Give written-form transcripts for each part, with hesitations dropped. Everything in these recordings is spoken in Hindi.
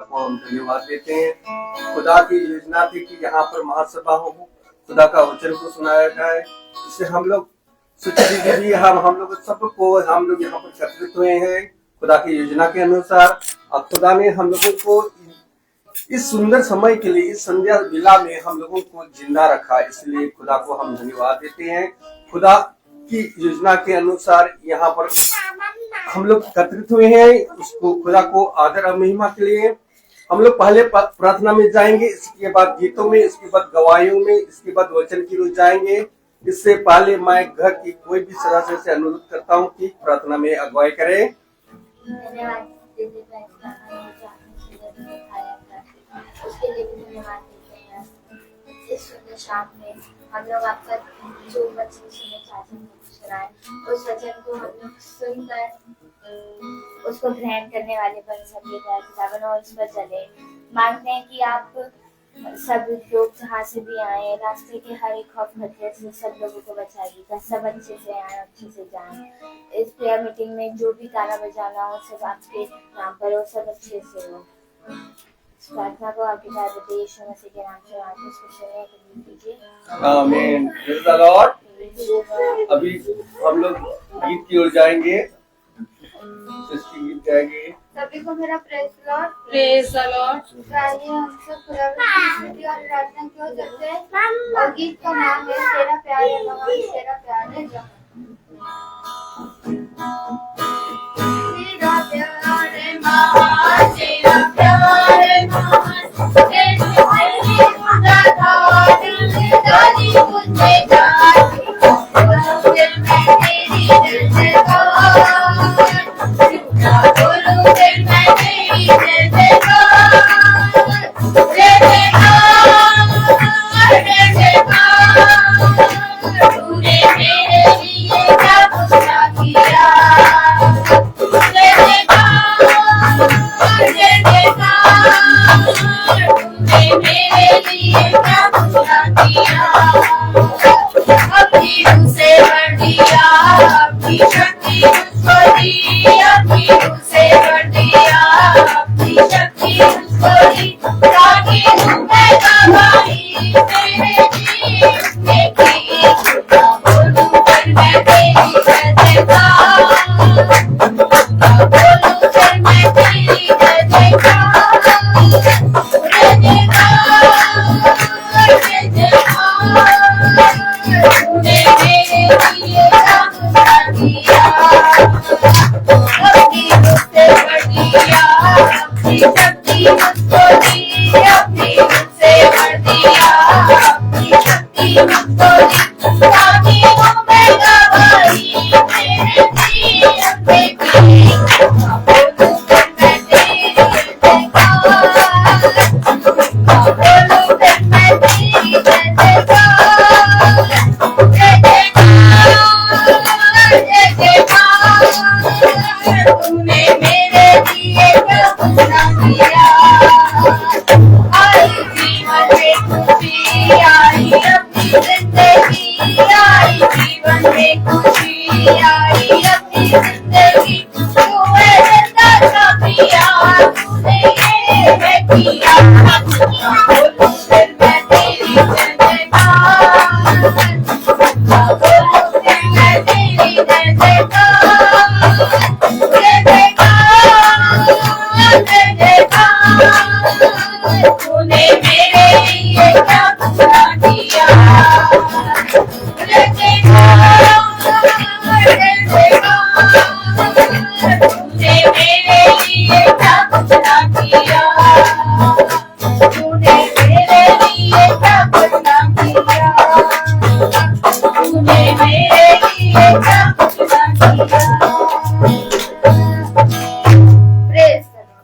को हम धन्यवाद देते हैं। खुदा की योजना थी कि यहाँ पर महासभा हो, खुदा का वचन को सुनाया जाए। इससे हम लोग भी हम लोग सबको हम लोग यहाँ पर एकत्रित हुए हैं खुदा की योजना के अनुसार। और खुदा ने हम लोगों को इस सुंदर समय के लिए, इस संध्या बेला में हम लोगों को जिंदा रखा, इसलिए खुदा को हम धन्यवाद देते हैं। खुदा की योजना के अनुसार यहाँ पर हम लोग एकत्रित हुए हैं, उसको खुदा को आदर और महिमा के लिए। हम लोग पहले प्रार्थना में जाएंगे, इसके बाद गीतों में, इसके बाद गवाहियों में, इसके बाद वचन की ओर जाएंगे। इससे पहले मैं घर की कोई भी सदस्य से अनुरोध करता हूँ कि प्रार्थना में अगुवाई करें। उसके लिए भी धन्यवाद देते हैं। इस सुंदर शाम में हम लोग आपका जो वचन सुनने चाहते हैं, उस वचन को हम लोग सुनकर उसको ग्रहण करने वाले बन सके, और उस पर चले। मांगते हैं कि आप सब लोग जहाँ से भी आए, रास्ते के हर एक खौफ खतरे से सब लोगों को बचाइएगा, सब अच्छे से आए, अच्छे से जाएं। इस प्रेयर मीटिंग में जो भी गाना बजाना हो सब आपके नाम पर हो, सब अच्छे से हो। प्रार्थना को आपके साथ यीशु मसीह के नाम से आप उसको सुनने के लिए कीजिए। आमीन। Praise the Lord. अभी हम लोग गीत की ओर जाएंगे, गीत गाएंगे। सभी को मेरा praise Lord. Praise the Lord. आइए हम सब खुदा की स्तुति और प्रार्थना की ओर चलते हैं। और गीत का नाम है तेरा प्यार है महान, तेरा प्यार है जहां। तेरा प्यार है महान, तेरा प्यार है महान, तेरे पहले खुदा था, दिल से जानी मुझे जाती, बोलो फिर मैं तेरी दिल से बोलो फिर मैं तेरी दिल से तूने मेरे लिए क्या कुछ किया, मेरे लिए क्या पूरा किया, अपनी रूह से भर दिया, अपनी शक्ति मुझको दी, अपनी रूह से भर दिया, अपनी शक्ति मुझको दी, ताकि मैं गवाही तेरे जीवन की, बोलूं फिर मैं तेरी जय जयकार, बोलूं फिर मैं तेरी जय जयकार।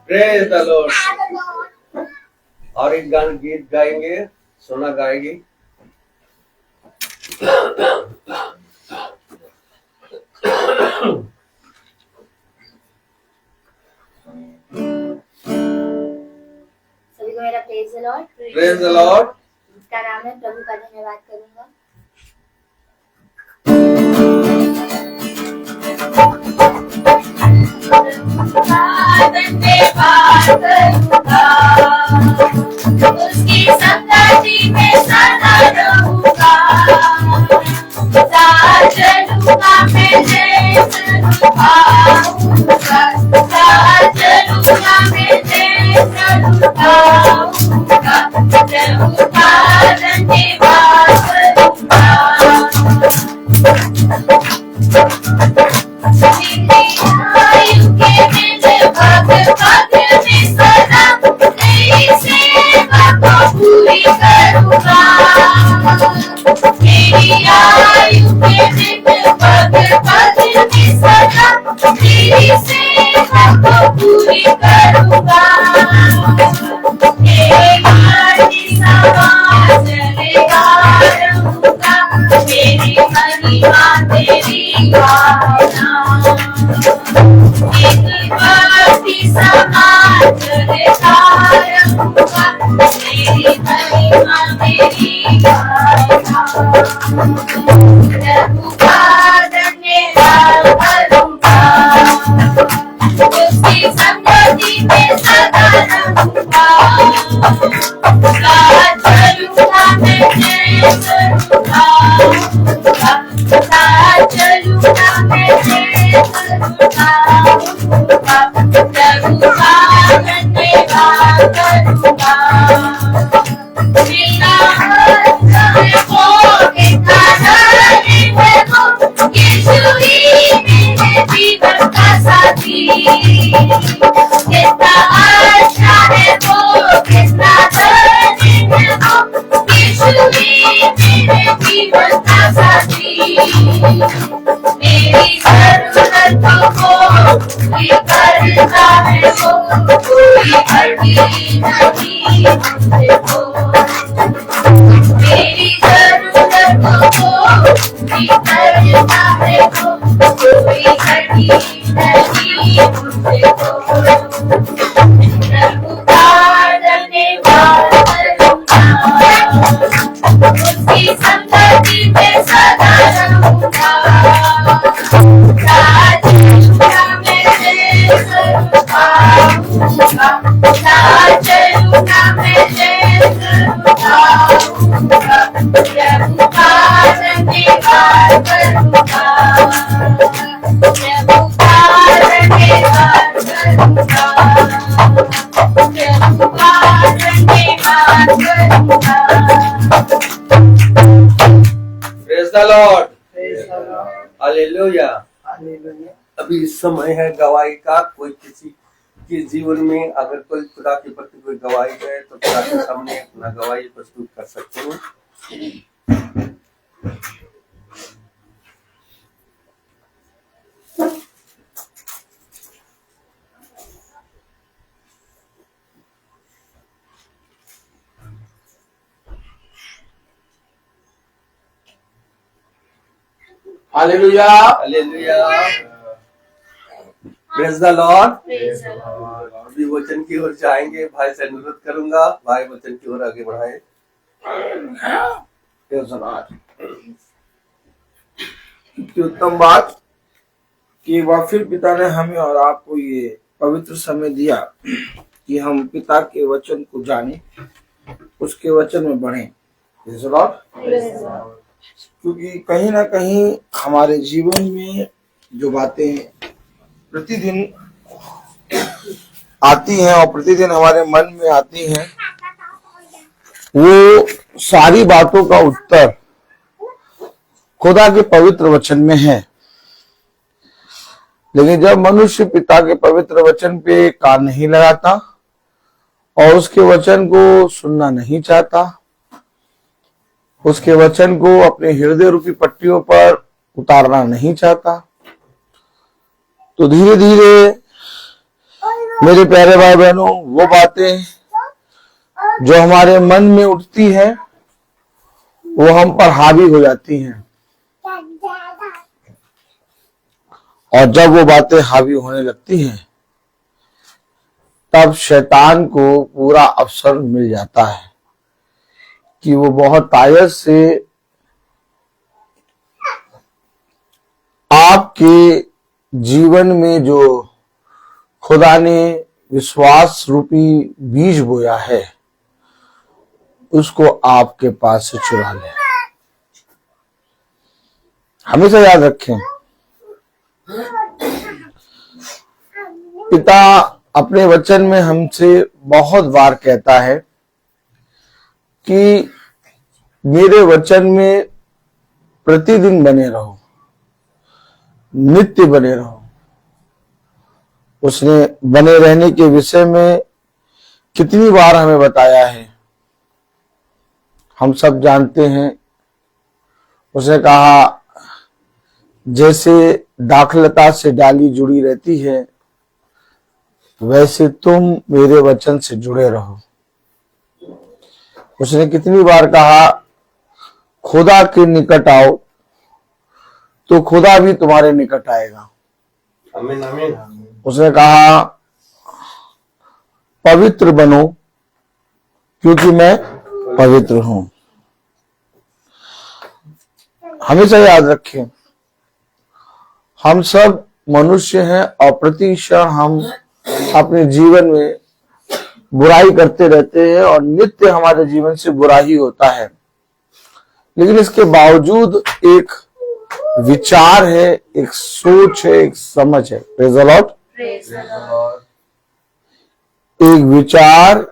Praise the Lord. और एक गाना गीत गाएंगे, सोना गाएगी। सभी को मेरा praise the Lord. Praise the Lord. इसका नाम है प्रभु का धन्यवाद करूंगा। धन्यवाद करूंगा मेरी आरती समाज चलेगा रहूंगा, मेरी महिमा तेरी गाना। मेरी आरती समाज चलेगा रहूंगा, मेरी महिमा तेरी गाना। प्रभु का धन्यवाद करूंगा, उसकी संगति में सदा रहूंगा। साथ चलूंगा मैं जय करूंगा, साथ चलूंगा मैं जय करूंगा। प्रभु का धन्यवाद करूंगा। मेरा है वो भिखारी है वो, यीशु ही मेरे जीवन का साथी। कितना अच्छा है वो, कितना धनी है वो, यीशु ही मेरे जीवन का साथी। मेरी जरूरतों को पूरी करता है वो, कोई अड़ती नहीं मुझे वो। मेरी जरूरतों को पूरी करता है वो, कोई अड़ती नहीं मुझे वो। प्रभु का धन्यवाद करूंगा, उसकी संगति में सदा रहूंगा। साथ चलूंगा मैं जय करूंगा, साथ चलूंगा मैं जय करूंगा। प्रभु का धन्यवाद करूंगा, प्रभु का धन्यवाद करूंगा, प्रभु का धन्यवाद करूंगा। Praise the Lord, Praise the Lord. Hallelujah. Hallelujah. अभी समय है गवाही का। कोई किसी के जीवन में अगर कोई खुदा के प्रति कोई गवाही है तो खुदा के सामने अपना गवाही प्रस्तुत कर सकते हो। Hallelujah. Hallelujah, praise the Lord. Praise the Lord. अभी वचन की ओर जाएंगे। भाई से अनुरोध करूंगा, भाई वचन की ओर आगे बढ़ाएं। Praise the Lord. कितनी उत्तम बात कि वह फिर पिता ने हमें और आपको ये पवित्र समय दिया कि हम पिता के वचन को जाने, उसके वचन में बढ़ें। Praise the Lord. Praise the Lord. क्योंकि कहीं ना कहीं हमारे जीवन में जो बातें प्रतिदिन आती हैं और प्रतिदिन हमारे मन में आती हैं, वो सारी बातों का उत्तर खुदा के पवित्र वचन में है। लेकिन जब मनुष्य पिता के पवित्र वचन पे कान नहीं लगाता और उसके वचन को सुनना नहीं चाहता, उसके वचन को अपने हृदय रूपी पट्टियों पर उतारना नहीं चाहता, तो धीरे धीरे मेरे प्यारे भाई बहनों, वो बातें जो हमारे मन में उठती हैं वो हम पर हावी हो जाती हैं। और जब वो बातें हावी होने लगती हैं तब शैतान को पूरा अवसर मिल जाता है कि वो बहुत तायत से आपके जीवन में जो खुदा ने विश्वास रूपी बीज बोया है उसको आपके पास से चुरा ले। हमेशा याद रखें, पिता अपने वचन में हमसे बहुत बार कहता है कि मेरे वचन में प्रतिदिन बने रहो, नित्य बने रहो। उसने बने रहने के विषय में कितनी बार हमें बताया है, हम सब जानते हैं। उसने कहा जैसे दाखलता से डाली जुड़ी रहती है वैसे तुम मेरे वचन से जुड़े रहो। उसने कितनी बार कहा खुदा के निकट आओ, तो खुदा भी तुम्हारे निकट आएगा। आमीन आमीन। उसने कहा पवित्र बनो क्योंकि मैं पवित्र हूं। हमेशा याद रखें, हम सब मनुष्य हैं और प्रति क्षण हम अपने जीवन में बुराई करते रहते हैं और नित्य हमारे जीवन से बुरा ही होता है। लेकिन इसके बावजूद एक विचार है, एक सोच है, एक समझ है। Praise the Lord. एक विचार,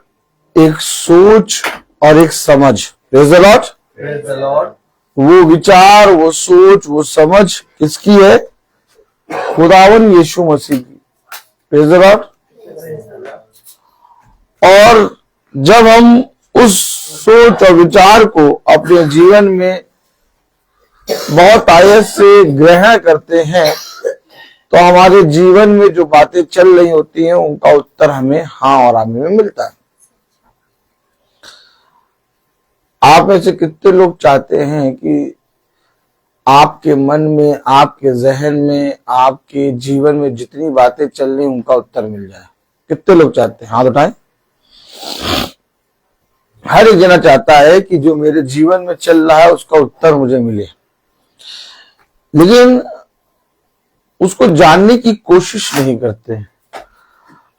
एक सोच और एक समझ। Praise the Lord. Praise the Lord. वो विचार, वो सोच, वो समझ किसकी है? खुदावन यीशु मसीह की। Praise the Lord. और जब हम उस सोच और विचार को अपने जीवन में बहुत आयत से ग्रहण करते हैं, तो हमारे जीवन में जो बातें चल रही होती हैं उनका उत्तर हमें हाँ और आमीन में मिलता है। आप में से कितने लोग चाहते हैं कि आपके मन में, आपके जहन में, आपके जीवन में जितनी बातें चल रही उनका उत्तर मिल जाए? कितने लोग चाहते हैं? हाथ उठाएं। हर एक जना चाहता है कि जो मेरे जीवन में चल रहा है उसका उत्तर मुझे मिले, लेकिन उसको जानने की कोशिश नहीं करते।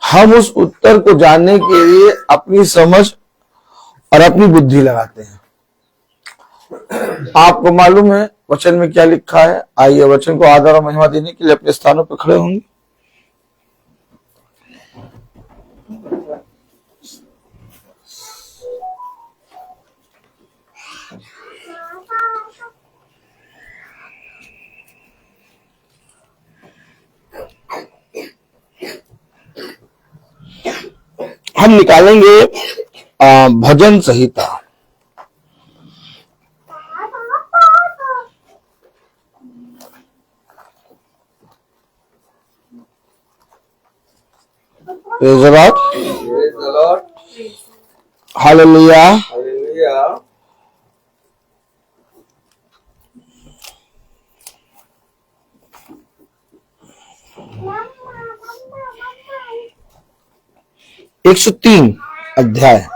हम उस उत्तर को जानने के लिए अपनी समझ और अपनी बुद्धि लगाते हैं। आपको मालूम है वचन में क्या लिखा है? आइए वचन को आदर और महिमा देने के लिए अपने स्थानों पर खड़े होंगे। हम निकालेंगे भजन संहिता। Praise the Lord. Praise the Lord. Hallelujah. Hallelujah. एक 103 अध्याय।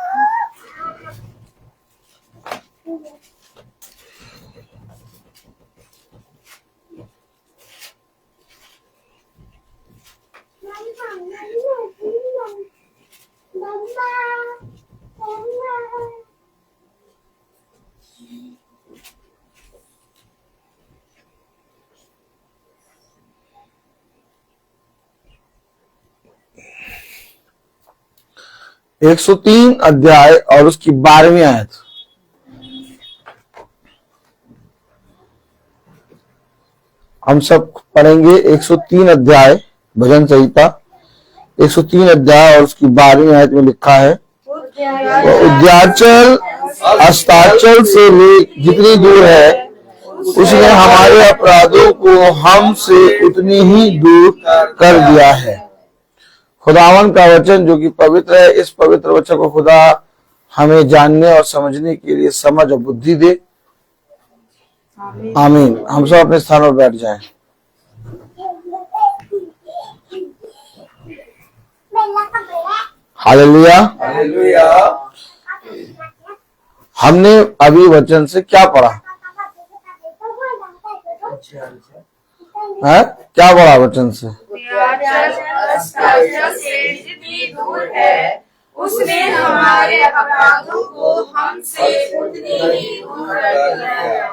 एक 103 अध्याय और उसकी 12वीं आयत। हम सब पढ़ेंगे 103 अध्याय भजन संहिता 103 अध्याय और उसकी 12वीं आयत में लिखा है, उद्याचल अस्ताचल से जितनी दूर है उसने हमारे अपराधों को हमसे उतनी ही दूर कर दिया है। खुदावन का वचन जो कि पवित्र है, इस पवित्र वचन को खुदा हमें जानने और समझने के लिए समझ और बुद्धि दे। आमीन। हम सब अपने स्थानों पर बैठ जाएं। हालेलुया। हालेलुया। हमने अभी वचन से क्या पढ़ा है? क्या पढ़ा वचन से? जितनी दूर है उसने हमारे अपराधों को हमसे उतनी ही दूर कर दिया है।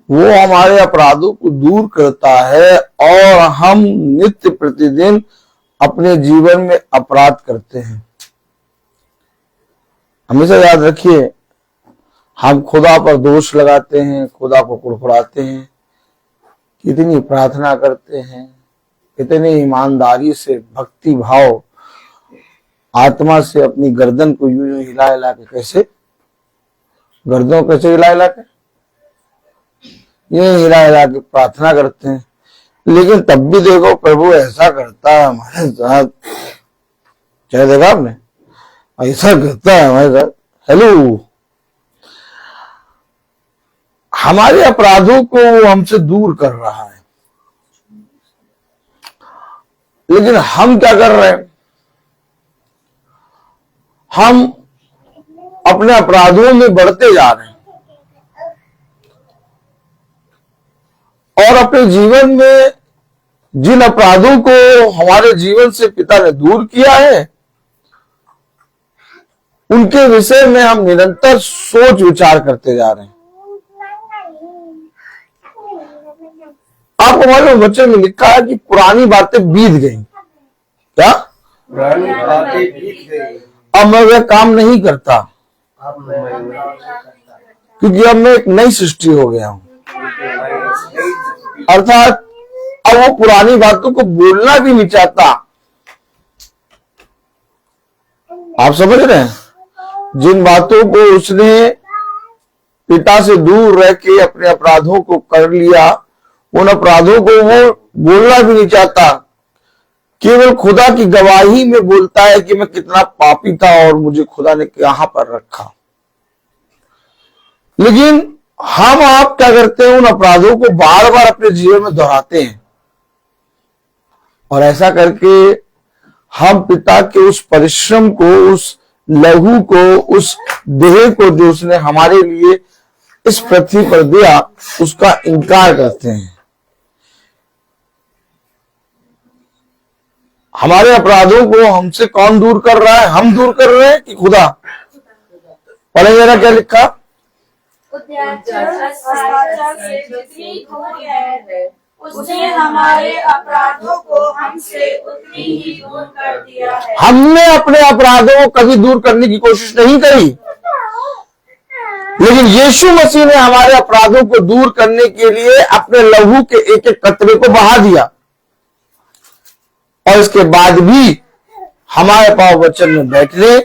वो हमारे अपराधों को दूर करता है और हम नित्य प्रतिदिन अपने जीवन में अपराध करते हैं। हमेशा याद रखिए, हम खुदा पर दोष लगाते हैं, खुदा को कुड़कुड़ाते हैं, कितनी प्रार्थना करते हैं, कितनी ईमानदारी से भक्ति भाव आत्मा से अपनी गर्दन को यूं यूं हिला हिला के, कैसे गर्दन कैसे हिला हिला के, यूं हिला हिला के प्रार्थना करते हैं, लेकिन तब भी देखो प्रभु ऐसा करता है हमारे साथ। क्या देखा आपने? ऐसा करता है हमारे साथ। हेलो, हमारे अपराधों को वो हमसे दूर कर रहा है, लेकिन हम क्या कर रहे हैं? हम अपने अपराधों में बढ़ते जा रहे हैं और अपने जीवन में जिन अपराधों को हमारे जीवन से पिता ने दूर किया है, उनके विषय में हम निरंतर सोच विचार करते जा रहे हैं। आपको मालूम वचन में लिखा है कि पुरानी बातें बीत गई। क्या? पुरानी बातें बीत गई, अब मैं वह काम नहीं करता, अब मैं क्योंकि अब मैं एक नई सृष्टि हो गया हूं। अर्थात अब वो पुरानी बातों को बोलना भी नहीं चाहता। आप समझ रहे हैं? जिन बातों को उसने पिता से दूर रह के अपने अपराधों को कर लिया, उन अपराधों को वो बोलना भी नहीं चाहता। केवल खुदा की गवाही में बोलता है कि मैं कितना पापी था और मुझे खुदा ने कहां पर रखा। लेकिन हम आप क्या करते हैं? उन अपराधों को बार बार अपने जीवन में दोहराते हैं और ऐसा करके हम पिता के उस परिश्रम को, उस लहू को, उस देह को जो उसने हमारे लिए इस पृथ्वी पर दिया, उसका इनकार करते हैं। हमारे अपराधों को हमसे कौन दूर कर रहा है? हम दूर कर रहे हैं कि खुदा? पढ़े जरा क्या लिखा? उसने हमारे अपराधों को हमसे उतनी ही दूर कर दिया है। हमने अपने अपराधों को कभी दूर करने की कोशिश नहीं करी, लेकिन यीशु मसीह ने हमारे अपराधों को दूर करने के लिए अपने लहू के एक एक कतरे को बहा दिया और इसके बाद भी हमारे पास वचन में बैठने,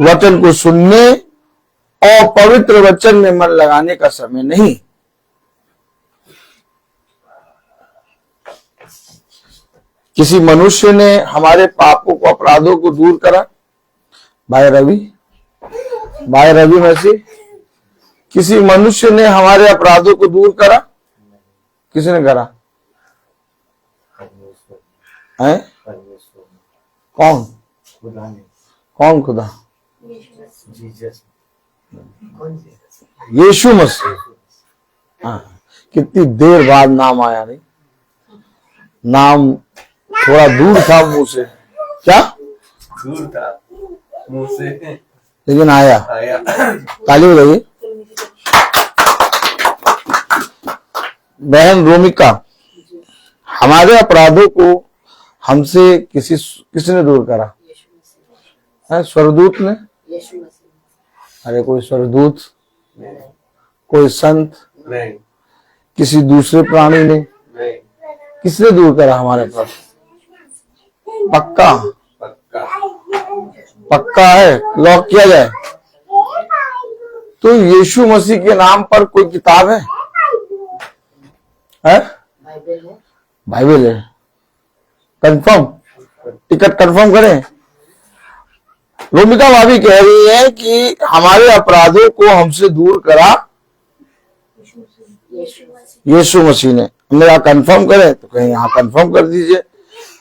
वचन को सुनने और पवित्र वचन में मन लगाने का समय नहीं। किसी मनुष्य ने हमारे पापों को, अपराधों को दूर करा? भाई रवि मसीह, किसी मनुष्य ने हमारे अपराधों को दूर करा? किसने करा है? कौन? कौन खुदा? यीशु मसीह। हाँ, कितनी देर बाद नाम आया। नहीं, नाम थोड़ा दूर था मुंह से। क्या दूर था मुंह से, लेकिन आया। ताली बजाइए। बहन रोमिका, हमारे अपराधों को हमसे किसने दूर करा है? स्वर्गदूत ने? अरे कोई स्वर्गदूत, कोई संत नहीं, किसी दूसरे प्राणी ने? नहीं, किसने दूर करा हमारे पास? पक्का? पक्का पक्का है, लॉक किया जाए। तो यीशु मसीह के नाम पर कोई किताब है? बाइबल है। कंफर्म? टिकट कंफर्म करें। रोमिका भाभी कह रही है कि हमारे अपराधों को हमसे दूर करा यीशु मसीह ने। हमने कहा कंफर्म करें, तो कहीं यहाँ कंफर्म कर दीजिए।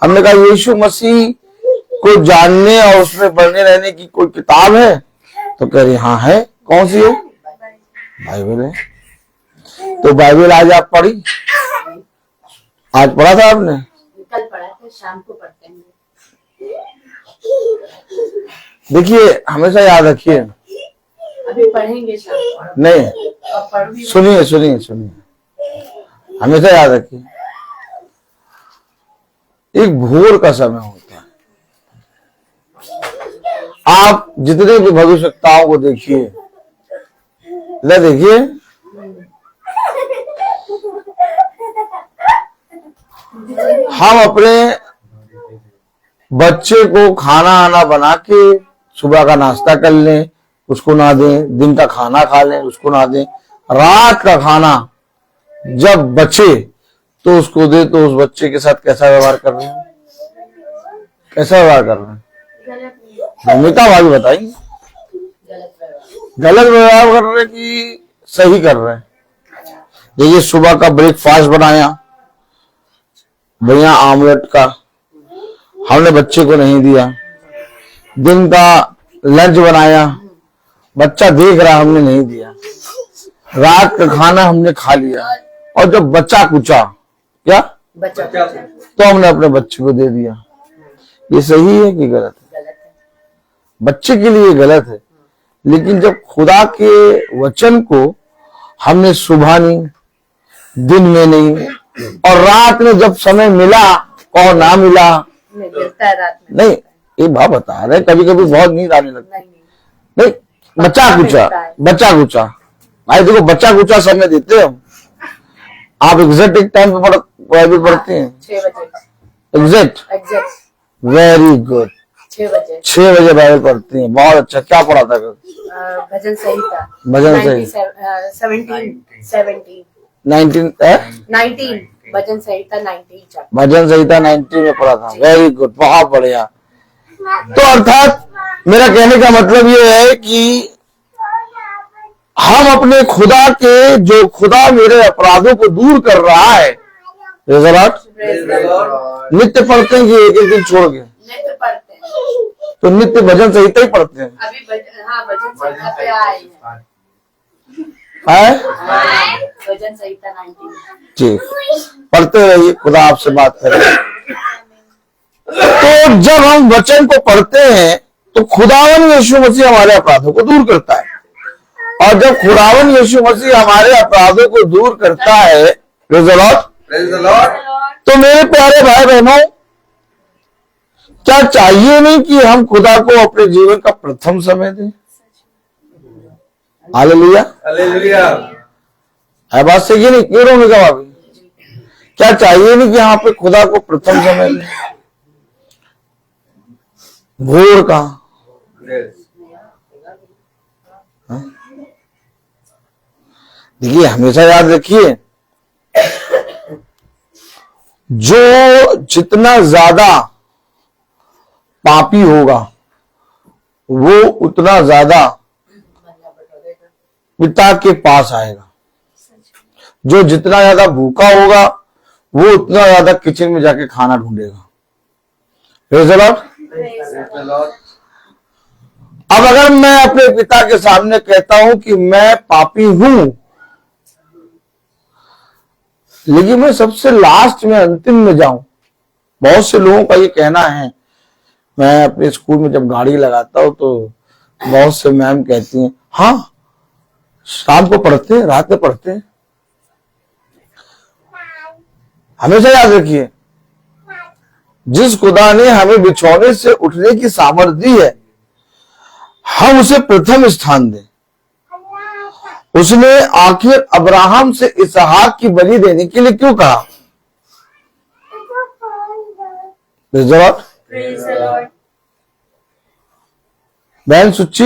हमने कहा यीशु मसीह को जानने और उसमें बने रहने की कोई किताब है? तो कह रही हाँ है। कौन सी है? बाइबल है। तो बाइबल आज आप पढ़ी? आज पढ़ा था आपने? कल पढ़ा था, शाम को पढ़ते हैं। देखिए, हमेशा याद रखिए। अभी पढ़ेंगे शाम को। नहीं, सुनिए, हमेशा याद रखिए, एक भोर का समय होता है। आप जितने भी भविष्यवक्ताओं को देखिए, देखिए हम अपने बच्चे को खाना आना बना के सुबह का नाश्ता कर लें, उसको ना दें, दिन का खाना खा लें, उसको ना दें, रात का खाना जब बचे तो उसको दे तो उस बच्चे के साथ कैसा व्यवहार कर रहे हैं, कैसा व्यवहार कर रहे हैं? गलत नहीं। भूमिका भाभी बताएंगे। गलत व्यवहार कर रहे हैं कि सही कर रहे हैं? देखिए सुबह का ब्रेकफास्ट बनाया बढ़िया आमलेट का, हमने बच्चे को नहीं दिया। दिन का लंच बनाया, बच्चा देख रहा हमने नहीं दिया। रात का खाना हमने खा लिया और जब बच्चा कुचा क्या बच्चा तो हमने अपने बच्चे को दे दिया। ये सही है कि गलत है? गलत है। बच्चे के लिए गलत है, लेकिन जब खुदा के वचन को हमने सुबह नहीं, दिन में नहीं और रात में जब समय मिला और ना मिला, मिलता है रात में। नहीं ये भाव बता रहे, कभी कभी बहुत नींद आने लगती नहीं नहीं, बच्चा कुचा बच्चा कुचा। भाई देखो बच्चा कुचा समय देते हम, आप एग्जैक्ट एक टाइम पे पढ़ते हैं 6 बजे एग्जैक्ट, एग्जैक्ट वेरी गुड। 6 बजे 6 बजे बाइबल पढ़ती हैं, बहुत अच्छा। क्या पढ़ा था कल? भजन संहिता भजन सही 17 19 भजन संहिता 19 चैप्टर। भजन संहिता 90 में पढ़ा था, वेरी गुड, बहुत बढ़िया। तो अर्थात मेरा कहने का मतलब ये है कि हम अपने खुदा के, जो खुदा मेरे अपराधों को दूर कर रहा है, नित्य पढ़ते हैं कि एक एक दिन छोड़ के? नित्य पढ़ते हैं। तो नित्य भजन संहिता ही पढ़ते हैं। अभी भजन संहिता पे आए है भजन संहिता 19। ठीक, पढ़ते रहिए, खुदा आपसे बात करे। तो जब हम वचन को पढ़ते हैं तो खुदावन यीशु मसीह हमारे अपराधों को दूर करता है, और जब खुदावन यीशु मसीह हमारे अपराधों को दूर करता है, प्रेज़ द लॉर्ड, तो मेरे प्यारे भाई बहनों, क्या चाहिए नहीं कि हम खुदा को अपने जीवन का प्रथम समय दें? Hallelujah, hallelujah. है बात सही नहीं? क्यों रोने का भाभी? क्या चाहिए नहीं कि यहाँ पे खुदा को प्रथम समय दें? भोर का देखिए, हमेशा याद रखिए, जो जितना ज्यादा पापी होगा वो उतना ज्यादा पिता के पास आएगा। जो जितना ज्यादा भूखा होगा वो उतना ज्यादा किचन में जाके खाना ढूंढेगा। Praise the Lord. अब अगर मैं अपने पिता के सामने कहता हूं कि मैं पापी हूं, लेकिन मैं सबसे लास्ट में, अंतिम में जाऊं, बहुत से लोगों का ये कहना है, मैं अपने स्कूल में जब गाड़ी लगाता हूं तो बहुत से मैम कहती हैं, हाँ शाम को पढ़ते हैं, रात में पढ़ते हैं। हमेशा याद रखिए, जिस खुदा ने हमें बिछौने से उठने की सामर्थ्य दी है, हम उसे प्रथम स्थान दें। उसने आखिर अब्राहम से इसहाक की बलि देने के लिए क्यों कहा? बहन सुच्ची,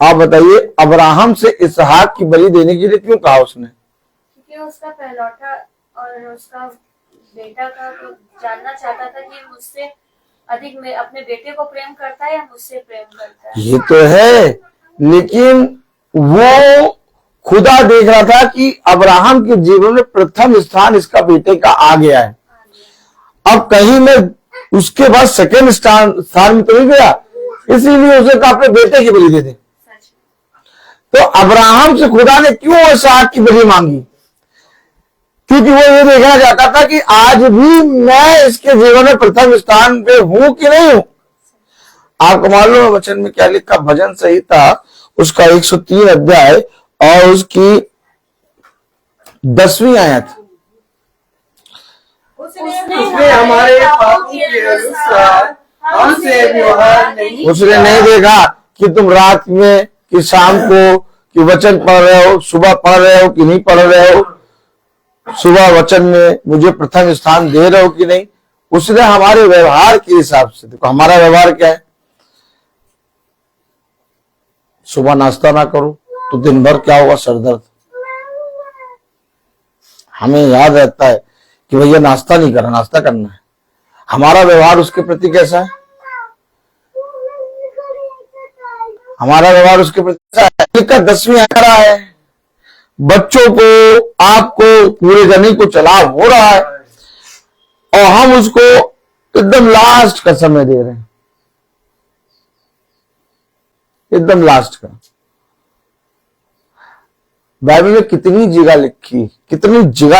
आप बताइए, अब्राहम से इसहाक की बलि देने के लिए क्यों कहा उसने? क्योंकि उसका पहलौठा और उसका बेटा का तो जानना चाहता था कि मुझसे अधिक में अपने बेटे को प्रेम करता है या मुझसे प्रेम करता है। ये तो है, लेकिन वो खुदा देख रहा था कि अब्राहम के जीवन में प्रथम स्थान इसका बेटे का आ गया है। अब कहीं में उसके बाद सेकंड स्थान में तो नहीं गया, इसीलिए उसे कहा अपने बेटे की बलि दे दे। तो अब्राहम से खुदा ने क्यों इसहाक की बलि मांगी? क्योंकि वो ये देखना चाहता था कि आज भी मैं इसके जीवन में प्रथम स्थान पे हूं कि नहीं हूं। आपको मालूम है वचन में क्या लिखा? भजन संहिता उसका 103 अध्याय और उसकी 10वीं आयत, उसने हमारे पापों के अनुसार हमसे व्यवहार नहीं। उसने नहीं देखा कि तुम रात में कि शाम को कि वचन पढ़ रहे हो, सुबह पढ़ रहे हो कि नहीं पढ़ रहे हो, सुबह वचन में मुझे प्रथम स्थान दे रहे हो कि नहीं। उसने हमारे व्यवहार के हिसाब से, देखो हमारा व्यवहार क्या है, सुबह नाश्ता ना करो तो दिन भर क्या होगा? सरदर्द। हमें याद रहता है कि भैया नाश्ता नहीं करना, नाश्ता करना है। हमारा व्यवहार उसके प्रति कैसा है? हमारा व्यवहार उसके प्रति कैसा है? लिखकर 10वीं आ रहा है, बच्चों को, आपको, पूरे जनी को चलाव हो रहा है और हम उसको एकदम लास्ट का समय दे रहे हैं, एकदम लास्ट का। बाइबल में कितनी जगह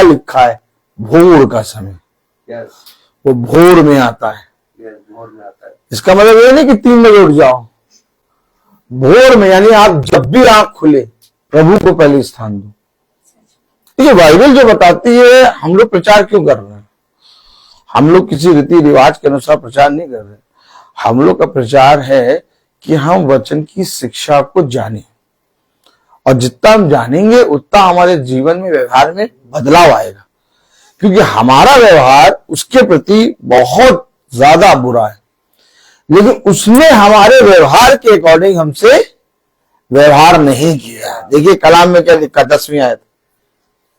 लिखा है भोर का समय, यस वो भोर में आता है। यस, भोर में आता है। इसका मतलब ये नहीं कि 3 बजे उठ जाओ, भोर में, यानी आप जब भी आंख खुले प्रभु को पहले स्थान दो। ये बाइबल जो बताती है, हम लोग प्रचार क्यों कर रहे हैं? हम लोग किसी रीति रिवाज के अनुसार प्रचार नहीं कर रहे। हम लोग का प्रचार है कि हम वचन की शिक्षा को जानें, और जितना हम जानेंगे उतना हमारे जीवन में, व्यवहार में बदलाव आएगा, क्योंकि हमारा व्यवहार उसके प्रति बहुत ज्यादा बुरा है, लेकिन उसने हमारे व्यवहार के अकॉर्डिंग हमसे व्यवहार नहीं किया। देखिए कलाम में क्या लिखा, 10वीं आयत,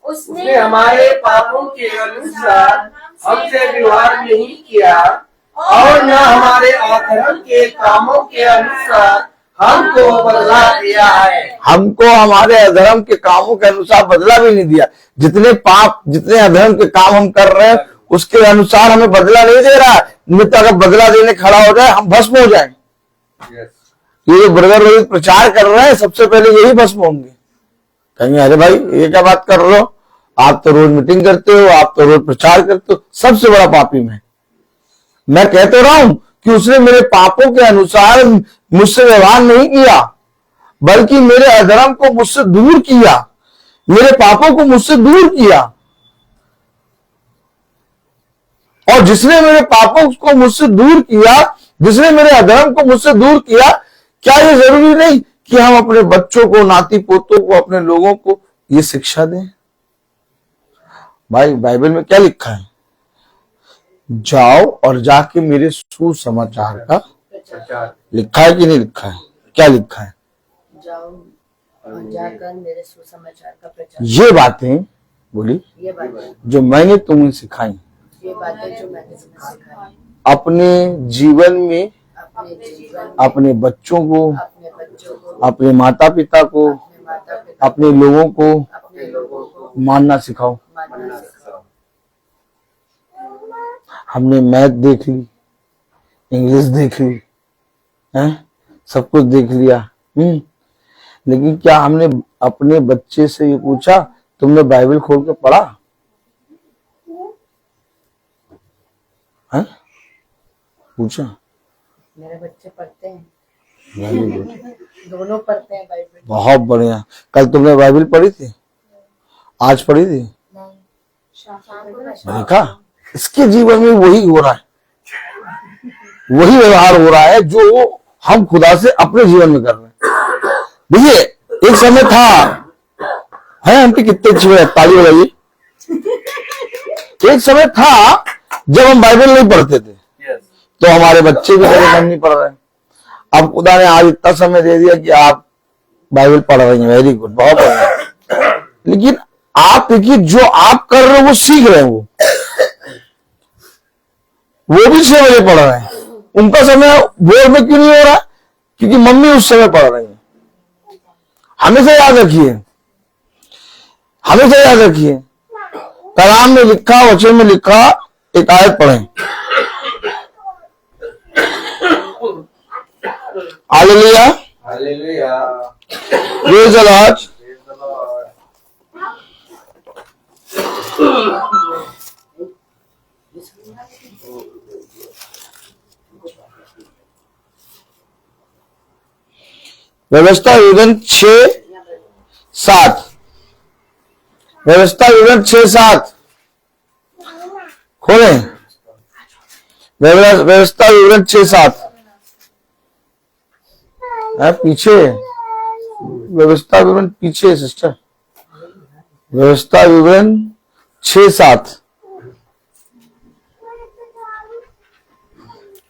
उसने हमारे पापों के अनुसार हमसे व्यवहार नहीं किया और न हमारे अधर्म के कामों के अनुसार हमको बदला दिया है। हमको हमारे अधर्म के कामों के अनुसार बदला भी नहीं दिया। जितने पाप, जितने अधर्म के काम हम कर रहे हैं उसके अनुसार हमें बदला नहीं दे रहा। नहीं तो अगर बदला देने खड़ा हो जाए हम भस्म हो जाए। ये जो ब्रदर रोहित प्रचार कर रहे हैं सबसे पहले यही भस्म होंगे। कहेंगे अरे भाई ये क्या बात कर रहे हो, आप तो रोज मीटिंग करते हो, आप तो रोज प्रचार करते हो, सबसे बड़ा पापी मैं कह तो रहा हूं कि उसने मेरे पापों के अनुसार मुझसे व्यवहार नहीं किया, बल्कि मेरे अधर्म को मुझसे दूर किया, मेरे पापों को मुझसे दूर किया। और जिसने मेरे पापों को मुझसे दूर किया, जिसने मेरे अधर्म को मुझसे दूर किया, क्या ये जरूरी नहीं कि हम अपने बच्चों को, नाती पोतों को, अपने लोगों को ये शिक्षा दें? भाई बाइबल में क्या लिखा है? जाओ और जाके मेरे सुसमाचार का लिखा है कि नहीं लिखा है? क्या लिखा है? जाओ और जाकर मेरे सुसमाचार का प्रचार। ये बातें बोली, ये बातें जो मैंने तुम्हें सिखाई, ये बातें जो मैंने तुम्हें सिखाई, अपने जीवन में अपने जीवन, अपने बच्चों को, अपने बच्चों को, अपने माता पिता को, अपने माता पिता, अपने लोगों को अपने लोगों को मानना सिखाओ। मानना सिखाओ। हमने मैथ देख ली, इंग्लिश देख ली, हैं, सब कुछ देख लिया, लेकिन क्या हमने अपने बच्चे से ये पूछा तुमने बाइबल खोल के पढ़ा? हैं? पूछा? मेरे बच्चे पढ़ते हैं, वेरी गुड, दोनों पढ़ते हैं बाइबल। बहुत बढ़िया। कल तुमने बाइबल पढ़ी थी? आज पढ़ी थी? देखा, इसके जीवन में वही हो रहा है, वही व्यवहार हो रहा है जो हम खुदा से अपने जीवन में कर रहे हैं। देखिए एक समय था, है आंटी कितने अच्छी बात, ताली बजाइए। एक समय था जब हम बाइबल नहीं पढ़ते थे, तो हमारे बच्चे भी मेरे मन नहीं पढ़ रहे। अब खुदा ने आज इतना समय दे दिया कि आप बाइबल पढ़ रहे हैं, वेरी गुड, बहुत बढ़िया। लेकिन आप देखिए जो आप कर रहे हो वो सीख रहे हो, वो भी 6 बजे पढ़ रहे हैं। उनका समय भोर में क्यों नहीं हो रहा? क्योंकि मम्मी उस समय पढ़ रही है। हमेशा याद रखिए, हमेशा याद रखिए, कलाम में लिखा, वचन में लिखा, एक आयत पढ़ें। Hallelujah, hallelujah, praise the Lord. व्यवस्था विवरण 6:7, व्यवस्था विवरण 6:7 खोलें। व्यवस्था विवरण 6:7 पीछे, व्यवस्था विवरण पीछे है सिस्टर। व्यवस्था विवरण 6:7।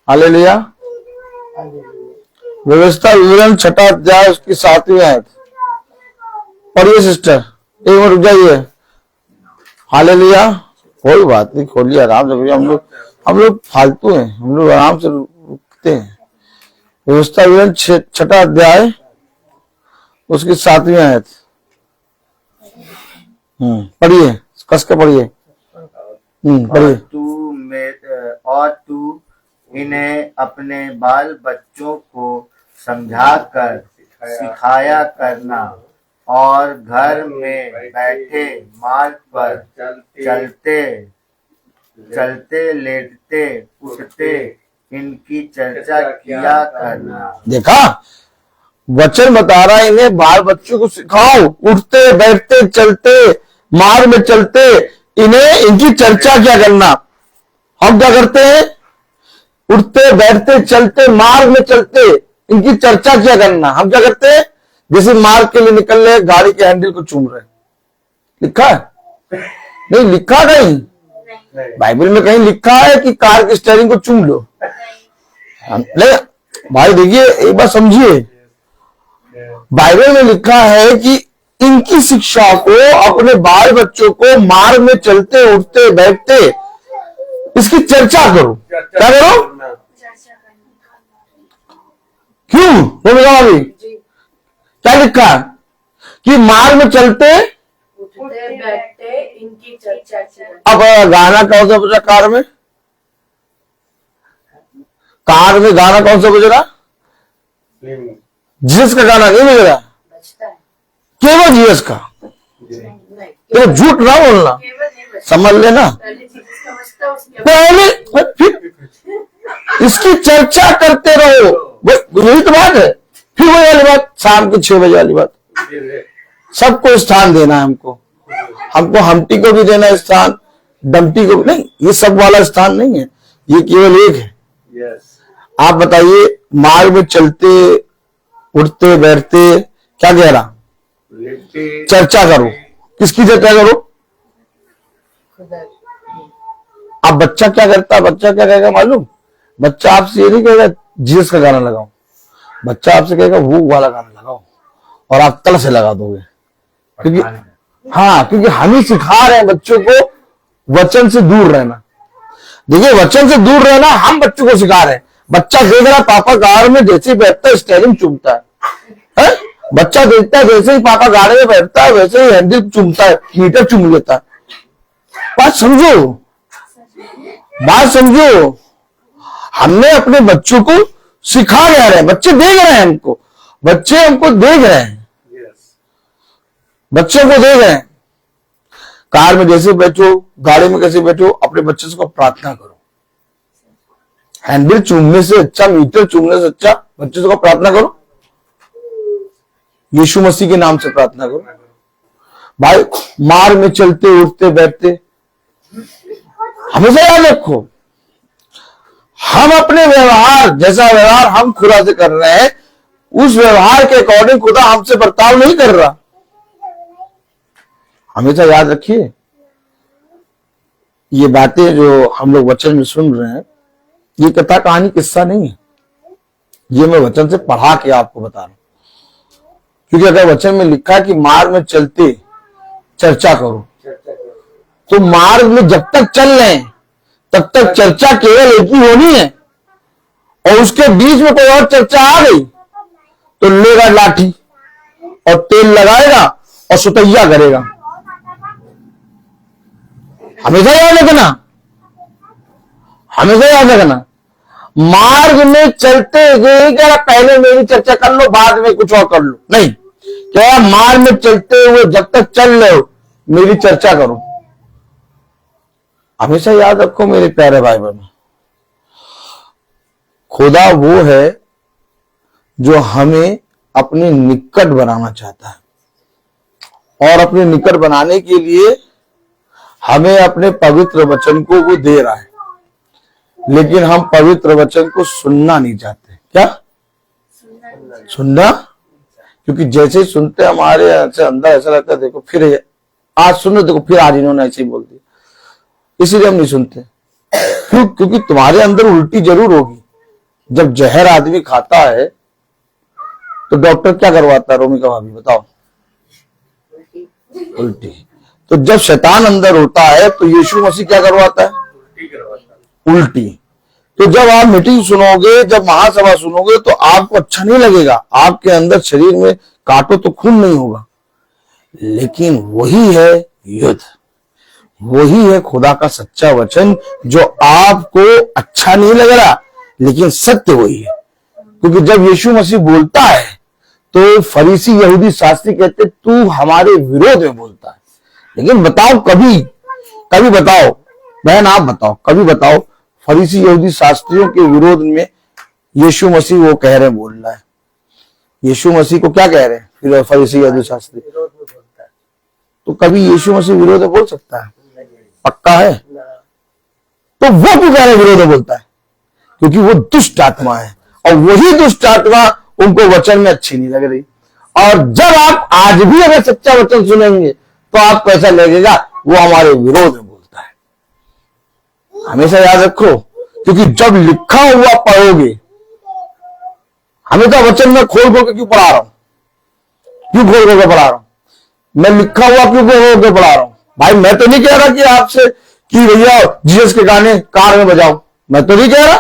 हालेलुया। व्यवस्था विवरण 6वां अध्याय उसकी 7वीं आयत पढ़िए सिस्टर, एक मिनट रुक जाइए। हालेलुया। कोई बात नहीं, खोलिए आराम से भैया। हम लोग फालतू हैं, हम लोग आराम से रुकते हैं। व्यवस्था विवरण 6ठा अध्याय उसकी 7वीं आयत। पढ़िए, कस के पढ़िए। पढ़िए। और तू इन्हें अपने बाल बच्चों को समझा कर सिखाया करना, और घर में बैठे मार्ग पर चलते लेटते उठते इनकी चर्चा किया करना। देखा, वचन बता रहा है इन्हें बाल बच्चों को सिखाओ, उठते बैठते चलते मार्ग में चलते इन्हें इनकी चर्चा क्या करना। हम क्या करते हैं? उठते बैठते चलते मार्ग में चलते इनकी चर्चा क्या करना। हम क्या करते हैं? जैसे मार्ग के लिए निकल रहे, गाड़ी के हैंडल को चूम रहे। लिखा है? नहीं लिखा कहीं बाइबल में कहीं लिखा है कि कार के स्टीयरिंग को चूम लो? नहीं भाई, देखिए एक बार समझिए, बाइबल में लिखा है कि इनकी शिक्षा को, अपने बाल बच्चों को मार्ग में चलते उठते बैठते इसकी चर्चा करो। क्या करो? क्यों? अभी क्या लिखा है कि मार्ग में चलते उठते बैठते इनकी चर्चा की। अब गाना कौन सा बज रहा कार में? कार में गाना कौन सा बज रहा? जीसस का गाना नहीं बज रहा, केवल जीसस का। तो झूठ ना बोलना, समझ लेना। पहले फिर इसकी चर्चा करते रहो, यही तो बात है। फिर वही वाली बात, शाम के 6 बजे वाली बात। सबको स्थान देना है हमको हमटी को भी देना है स्थान, डम्टी को भी नहीं। ये सब वाला स्थान नहीं है, ये केवल एक है। आप बताइए, मार्ग में चलते उठते बैठते क्या कह रहा? चर्चा करो। किसकी चर्चा करो? अब बच्चा क्या करता है? बच्चा क्या कहेगा मालूम? बच्चा आपसे ये नहीं कहेगा जीसस का गाना लगाओ, बच्चा आपसे कहेगा वो वाला गाना लगाओ, और आप तल से लगा दोगे। क्योंकि हम ही सिखा रहे हैं बच्चों को वचन से दूर रहना। देखिए, वचन से दूर रहना हम बच्चों को सिखा रहे हैं। बच्चा देख रहा पापा कार में जैसे बैठता है स्टीयरिंग चूमता है? बच्चा देखता है जैसे ही पापा गाड़ी में बैठता है वैसे ही हैंडल चूमता है, मीटर चूम लेता है। बात समझो। हमने अपने बच्चों को सिखा रहे हैं, बच्चे देख रहे हैं हमको, बच्चे हमको देख रहे हैं, बच्चों को देख रहे हैं। कार में जैसे बैठो, गाड़ी में कैसे बैठो, अपने बच्चे से प्रार्थना करो। हैंडल चूमने से अच्छा, मीटर चूमने से अच्छा बच्चे से प्रार्थना करो। यीशु मसीह के नाम से प्रार्थना करो। भाई, मार्ग में चलते उठते बैठते हमेशा याद रखो, हम अपने व्यवहार, जैसा व्यवहार हम खुदा से कर रहे हैं, उस व्यवहार के अकॉर्डिंग खुदा हमसे बर्ताव नहीं कर रहा। हमेशा याद रखिए, ये बातें जो हम लोग वचन में सुन रहे हैं, ये कथा कहानी किस्सा नहीं है। ये मैं वचन से पढ़ा के आपको बता रहा हूं। क्योंकि अगर वचन में लिखा है कि मार्ग में चलते चर्चा करो, तो मार्ग में जब तक चल रहे हैं तब तक चर्चा केवल एक ही होनी है। और उसके बीच में कोई और चर्चा आ गई तो लेगा लाठी और तेल लगाएगा और सुतैया करेगा। हमेशा याद रखना, मार्ग में चलते गए क्या पहले मेरी चर्चा कर लो, बाद में कुछ और कर लो, नहीं। क्या मार्ग में चलते हुए जब तक चल रहे हो मेरी चर्चा करो। हमेशा याद रखो मेरे प्यारे भाई बहनों, खुदा वो है जो हमें अपने निकट बनाना चाहता है, और अपने निकट बनाने के लिए हमें अपने पवित्र वचन को वो दे रहा है। लेकिन हम पवित्र वचन को सुनना नहीं चाहते। क्या सुनना? क्योंकि जैसे ही सुनते हमारे अंदर ऐसा लगता है देखो फिर आज सुनो, देखो फिर आज इन्होंने ऐसे ही बोल दिया, इसीलिए हम नहीं सुनते। क्योंकि तुम्हारे अंदर उल्टी जरूर होगी। जब जहर आदमी खाता है तो डॉक्टर क्या करवाता है? रोमिका भाभी बताओ। उल्टी। तो जब शैतान अंदर होता है तो यीशु मसीह क्या करवाता है? उल्टी करवाता है। उल्टी। तो जब आप मीटिंग सुनोगे, जब महासभा सुनोगे तो आपको अच्छा नहीं लगेगा, आपके अंदर शरीर में काटो तो खून नहीं होगा, लेकिन वही है युद्ध, वही है खुदा का सच्चा वचन जो आपको अच्छा नहीं लग रहा, लेकिन सत्य वही है। क्योंकि जब यीशु मसीह बोलता है तो फरीसी यहूदी शास्त्री कहते तू हमारे विरोध में बोलता है। लेकिन बताओ, कभी बताओ बहन, आप बताओ, कभी बताओ फरीसी यहूदी शास्त्रियों के विरोध में यीशु मसीह वो कह रहे बोल रहा है, यीशु मसीह को क्या कह रहे हैं फिर फरीसी यहूदी शास्त्री? तो कभी यीशु मसीह विरोध में बोल सकता है? पक्का है? तो वो क्यों कह रहे विरोध में बोलता है? क्योंकि वो दुष्ट आत्मा है, और वही दुष्ट आत्मा उनको वचन में अच्छी नहीं लग रही। और जब आप आज भी अगर सच्चा वचन सुनेंगे तो आपको ऐसा लगेगा वो हमारे विरोध में बोलता है। हमेशा याद रखो, क्योंकि जब लिखा हुआ पढ़ोगे, हमेशा वचन में खोल खोल के क्यों पढ़ा रहा हूं? क्यों खोल खोल के पढ़ा रहा हूं? मैं लिखा हुआ क्यों खोल खोल के पढ़ा रहा हूं? भाई मैं तो नहीं कह रहा कि आपसे कि भैया जीसस के गाने कार में बजाओ, मैं तो नहीं कह रहा।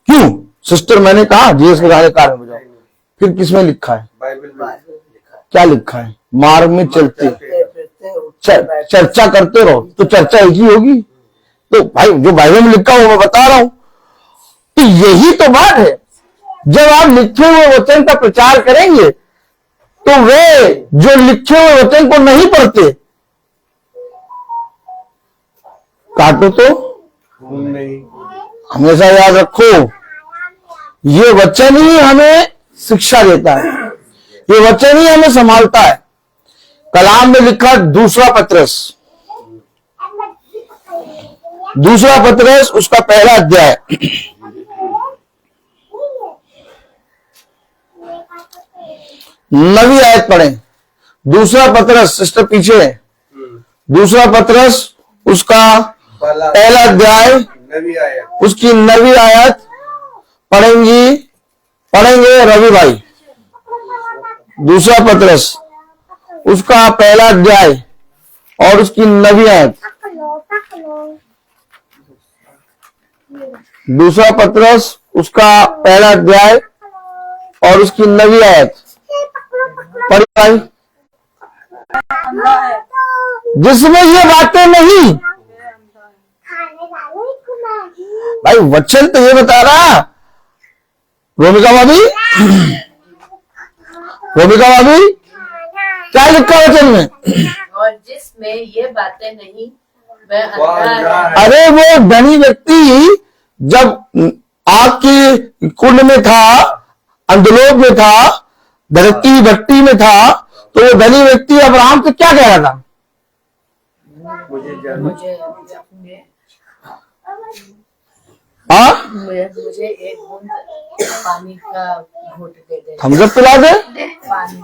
क्यों सिस्टर, मैंने कहा जीसस के गाने कार में बजाओ, फिर किसमें लिखा है? बाइबल में क्या लिखा है? मार्ग में चलते चर्चा करते रहो, तो चर्चा एक ही होगी। तो भाई जो बाइबल में लिखा हुआ मैं बता रहा हूं, तो यही तो बात है। जब आप लिखे हुए वचन का प्रचार करेंगे तो वे जो लिखे हुए वचन को नहीं पढ़ते, काटो तो खून नहीं। हमेशा याद रखो, ये वचन ही हमें शिक्षा देता है, ये वचन ही हमें संभालता है। कलाम में लिखा दूसरा पत्रस उसका पहला अध्याय, नवी आयत पढ़ें। दूसरा पत्रस, सिस्टर पीछे है, दूसरा पत्रस उसका पहला अध्याय, नबी आया। उसकी नवी आयत पढ़ेंगे रवि भाई। दूसरा पत्रस उसका पहला अध्याय और उसकी नवी आयत। दूसरा पत्रस उसका पहला अध्याय और उसकी नवी आयत पढ़ी भाई। जिसमें ये बातें नहीं, भाई वचन तो ये बता रहा। रोमिका भाभी क्या लिखा वचन में? और जिसमें ये बातें नहीं वह अंधा है। अरे वो धनी व्यक्ति जब आग की कुंड में था, अंधलोक में था, धरती की भट्टी में था, तो वो धनी व्यक्ति अब्राहम से क्या कह रहा था? मुझे अपने मुझे एक बूंद पानी का घूंट दे दे, थम्स अप पिला दे। पानी।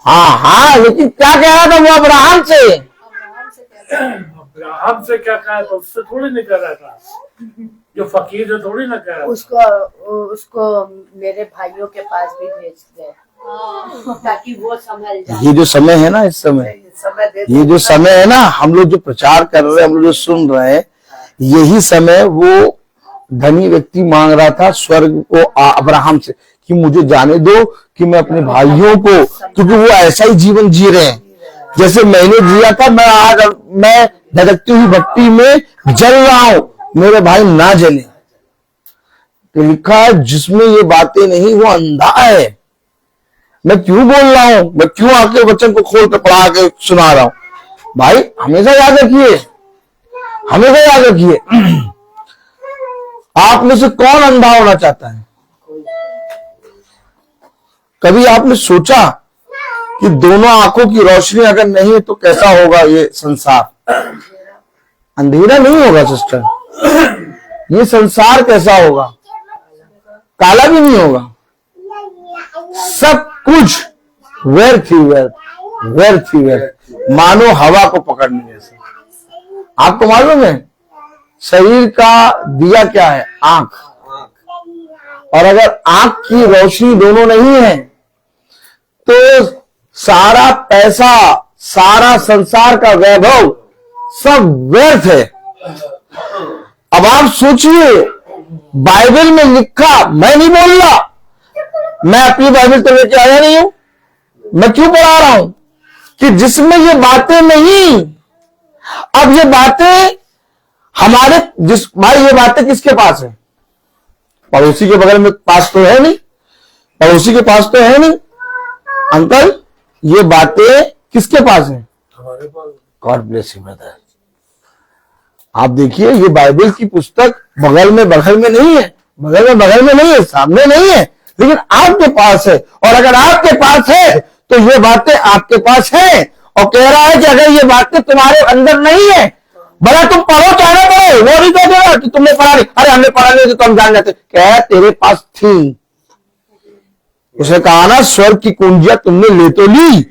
हाँ, लेकिन क्या कह रहा था वो अब्राहम से? अब्राहम से क्या कहा था? उससे थोड़ी नहीं कर रहा था, जो फकीर है थोड़ी ना कह रहा था। उसको मेरे भाइयों के पास भी भेज दे ताकि वो संभल जाए। ये जो समय है ना, इस समय ये जो समय है ना, हम लोग जो प्रचार कर रहे हैं, हम लोग जो सुन रहे हैं, यही समय वो धनी व्यक्ति मांग रहा था स्वर्ग को अब्राहम से कि मुझे जाने दो कि मैं अपने भाइयों को, क्योंकि वो ऐसा ही जीवन जी रहे हैं जैसे मैंने जिया था। मैं धड़कती हुई भट्टी में जल रहा हूं, मेरे भाई ना जले। तो लिखा है जिसमें ये बातें नहीं वो अंधा है। मैं क्यों बोल रहा हूं, मैं क्यों आके वचन को खोल के पढ़ा के सुना रहा हूं? भाई हमेशा याद रखिए, आप में से कौन अंधा होना चाहता है? कभी आपने सोचा कि दोनों आंखों की रोशनी अगर नहीं है तो कैसा होगा ये संसार? अंधेरा नहीं होगा सिस्टर, ये संसार कैसा होगा? काला भी नहीं होगा, सब कुछ व्यर्थ ही व्यर्थ, मानो हवा को पकड़ने जैसे। आपको मालूम है शरीर का दिया क्या है? आंख। और अगर आंख की रोशनी दोनों नहीं है तो सारा पैसा, सारा संसार का वैभव सब व्यर्थ है। अब आप सोचिए, बाइबल में लिखा, मैं नहीं बोल रहा, मैं अपनी बाइबल तो लेके आया नहीं हूं, मैं क्यों पढ़ा रहा हूं कि जिसमें ये बातें नहीं, अब ये बातें हमारे भाई ये बातें किसके पास है? पड़ोसी के बगल में पास तो है नहीं, पड़ोसी के पास तो है नहीं। अंकल, ये बातें किसके पास है? God bless you brother. आप देखिए, ये बाइबल की पुस्तक बगल में नहीं है, बगल में नहीं है, सामने नहीं है, लेकिन आपके पास है। और अगर आपके पास है तो ये बातें आपके पास है। और कह रहा है कि अगर ये बातें तुम्हारे अंदर नहीं है, भला तुम पढ़ो चाहे ना पढ़ो, वो नहीं कह देगा कि तुमने पढ़ा नहीं, अरे हमने पढ़ा नहीं तो हम जान जाते। क्या तेरे पास थी? उसने कहा ना, स्वर्ग की कुंजियां तुमने ले तो ली,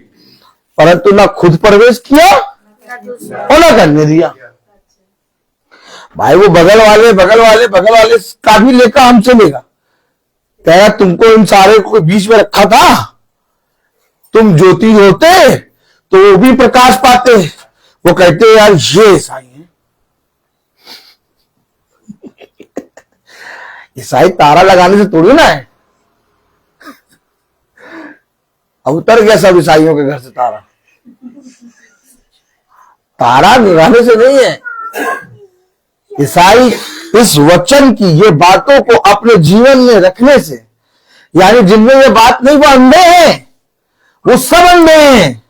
परंतु ना खुद प्रवेश किया और ना करने दिया। भाई वो बगल वाले का भी लेकर हमसे लेगा। क्या तुमको इन सारे को बीच में रखा था? तुम ज्योति होते तो वो भी प्रकाश पाते। वो कहते यार ये ईसाई है। ईसाई तारा लगाने से थोड़ी ना है। अब उतर गया सब ईसाइयों के घर से तारा। तारा लगाने से नहीं है। ईसाई इस वचन की, ये बातों को अपने जीवन में रखने से, यानी जिनमें ये बात नहीं वो अंधे हैं, वो सब अंधे हैं।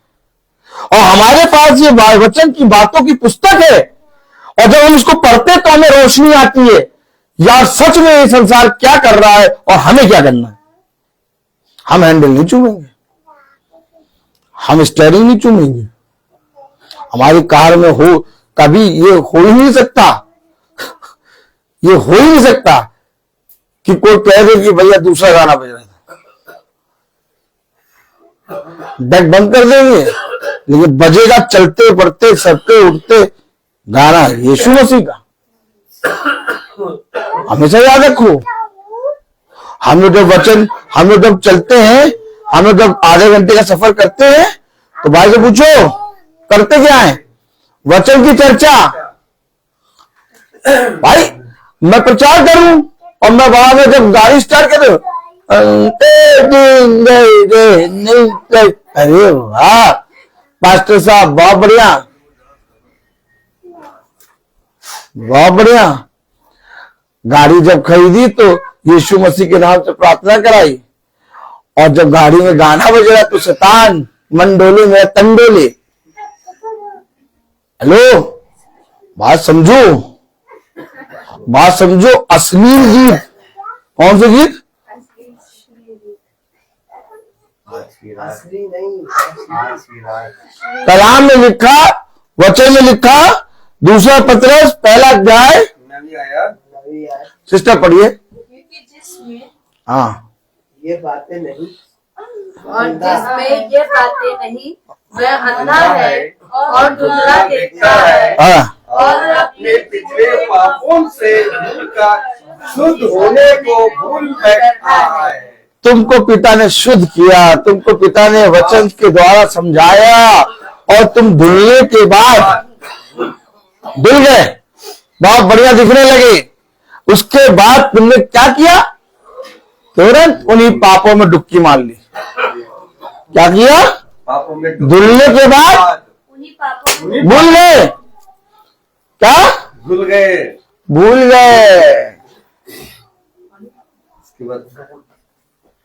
और हमारे पास ये वचन की बातों की पुस्तक है, और जब हम उसको पढ़ते तो हमें रोशनी आती है, यार सच में ये संसार क्या कर रहा है और हमें क्या करना है। हम हैंडल नहीं चूमेंगे, हम स्टीयरिंग नहीं चूमेंगे। हमारी कार में हो, कभी ये हो ही नहीं सकता, ये हो ही नहीं सकता कि कोई कह दे कि भैया दूसरा गाना बज रहा था, डेक बंद कर देंगे, लेकिन बजेगा चलते बढ़ते सबके उठते गाना यीशु मसीह का। हमेशा याद रखो, हम लोग जब चलते हैं, हम लोग जब आधे घंटे का सफर करते हैं, तो भाई से पूछो करते क्या है? वचन की चर्चा। भाई मैं प्रचार करूं और मैं वहां में जब गाड़ी स्टार्ट कर, अरे वाह पास्टर साहब, बहुत बढ़िया, बहुत बढ़िया। गाड़ी जब खरीदी तो यीशु मसीह के नाम से प्रार्थना कराई, और जब गाड़ी में गाना बज रहा तो शैतान मन डोले मेरा तन डोले। हेलो, बात समझो। अश्लील गीत, कौन से गीत? कलाम में लिखा, वचन में लिखा, दूसरा पत्रस पहला अध्याय, सिस्टर पढ़िए। हाँ, ये बातें नहीं, और जिसमें ये बातें नहीं, वह अंधा है और धुंधला देखता है, हाँ, और अपने पिछले पापों से उनका शुद्ध होने को भूल बैठा है। तुमको पिता ने शुद्ध किया, तुमको पिता ने वचन के द्वारा समझाया, और तुम धुलने के बाद धुल गए, बहुत बढ़िया दिखने लगे। उसके बाद तुमने क्या किया? तुरंत उन्हीं पापों में डुबकी मार ली। क्या किया? पापों में धुलने के बाद उन्हीं पापों में भूल गए। क्या? भूल गए। उसके बाद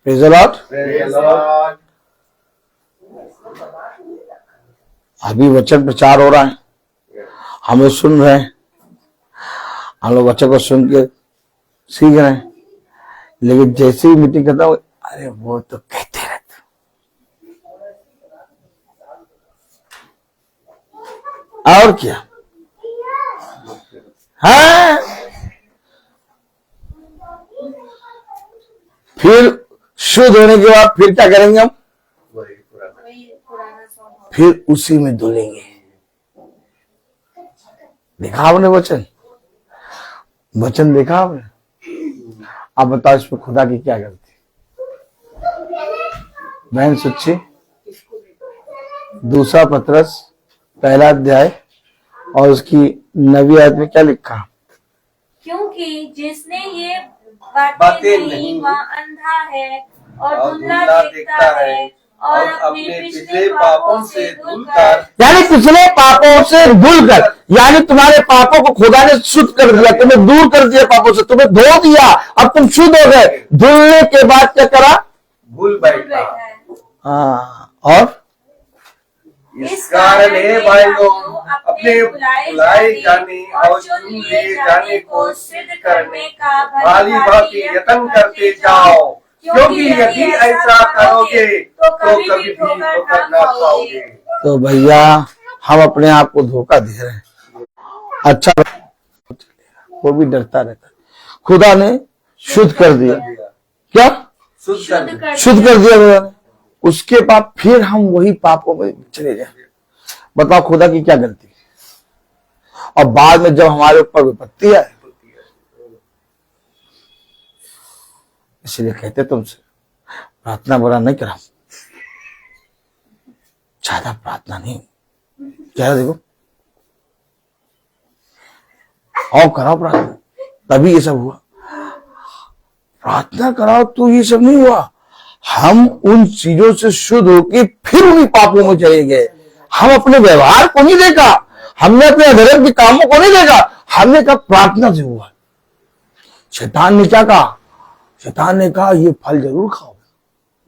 Praise the Lord। Praise the Lord। अभी वचन प्रचार हो रहा है, हम लोग सुन रहे हैं, हम लोग वचन को सुन के सीख रहे हैं, लेकिन जैसे ही मीटिंग करता हूँ, अरे वो तो कहते रहते, और क्या? हाँ, फिर शुद्ध होने के बाद फिर क्या करेंगे हम? फिर उसी में धुलेंगे। देखा आपने वचन देखा आपने? आप बताओ इसमें खुदा की क्या गलती? बहन सच्ची दूसरा पत्रस पहला अध्याय और उसकी 9वीं आयत में क्या लिखा? क्योंकि जिसने ये बातें बातें नहीं, नहीं वह अंधा है और और धुंधला देखता है और अपने पिछले पापों से धुल कर यानी पिछले पापों से धुल कर, यानी तुम्हारे पापों को खुदा ने शुद्ध कर दिया, तुम्हें दूर कर दिया पापों से, तुम्हें धो दिया, अब तुम शुद्ध हो गए। धुलने के बाद क्या करा? भूल बैठा। हाँ, और इस कारण है भाइयों, अपने बुलाए जाने और चुन लिए जाने को सिद्ध करने का भाली भांति यत्न करते जाओ, क्योंकि यदि ऐसा करोगे तो कभी भी धोखा न पाओगे। तो भैया हम अपने आप को धोखा दे रहे हैं। अच्छा, वो भी डरता रहता है। खुदा ने शुद्ध कर दिया, क्या शुद्ध कर शुद्ध कर दिया खुदा ने, उसके बाद फिर हम वही पापों में चले जाए। बताओ खुदा की क्या गलती? और बाद में जब हमारे ऊपर विपत्ति आए, इसलिए कहते तुमसे प्रार्थना बुरा नहीं करा, ज्यादा प्रार्थना नहीं, ज्यादा देखो और कराओ प्रार्थना, तभी ये सब हुआ। प्रार्थना कराओ तो ये सब नहीं हुआ। हम उन चीजों से शुद्ध होके फिर उन्हीं पापों में चले गए। हम अपने व्यवहार को नहीं देखा, हमने अपने अधर्म के कामों को नहीं देखा, हमने कहा प्रार्थना से हुआ। शैतान ने क्या कहा? शैतान ने कहा ये फल जरूर खाओ,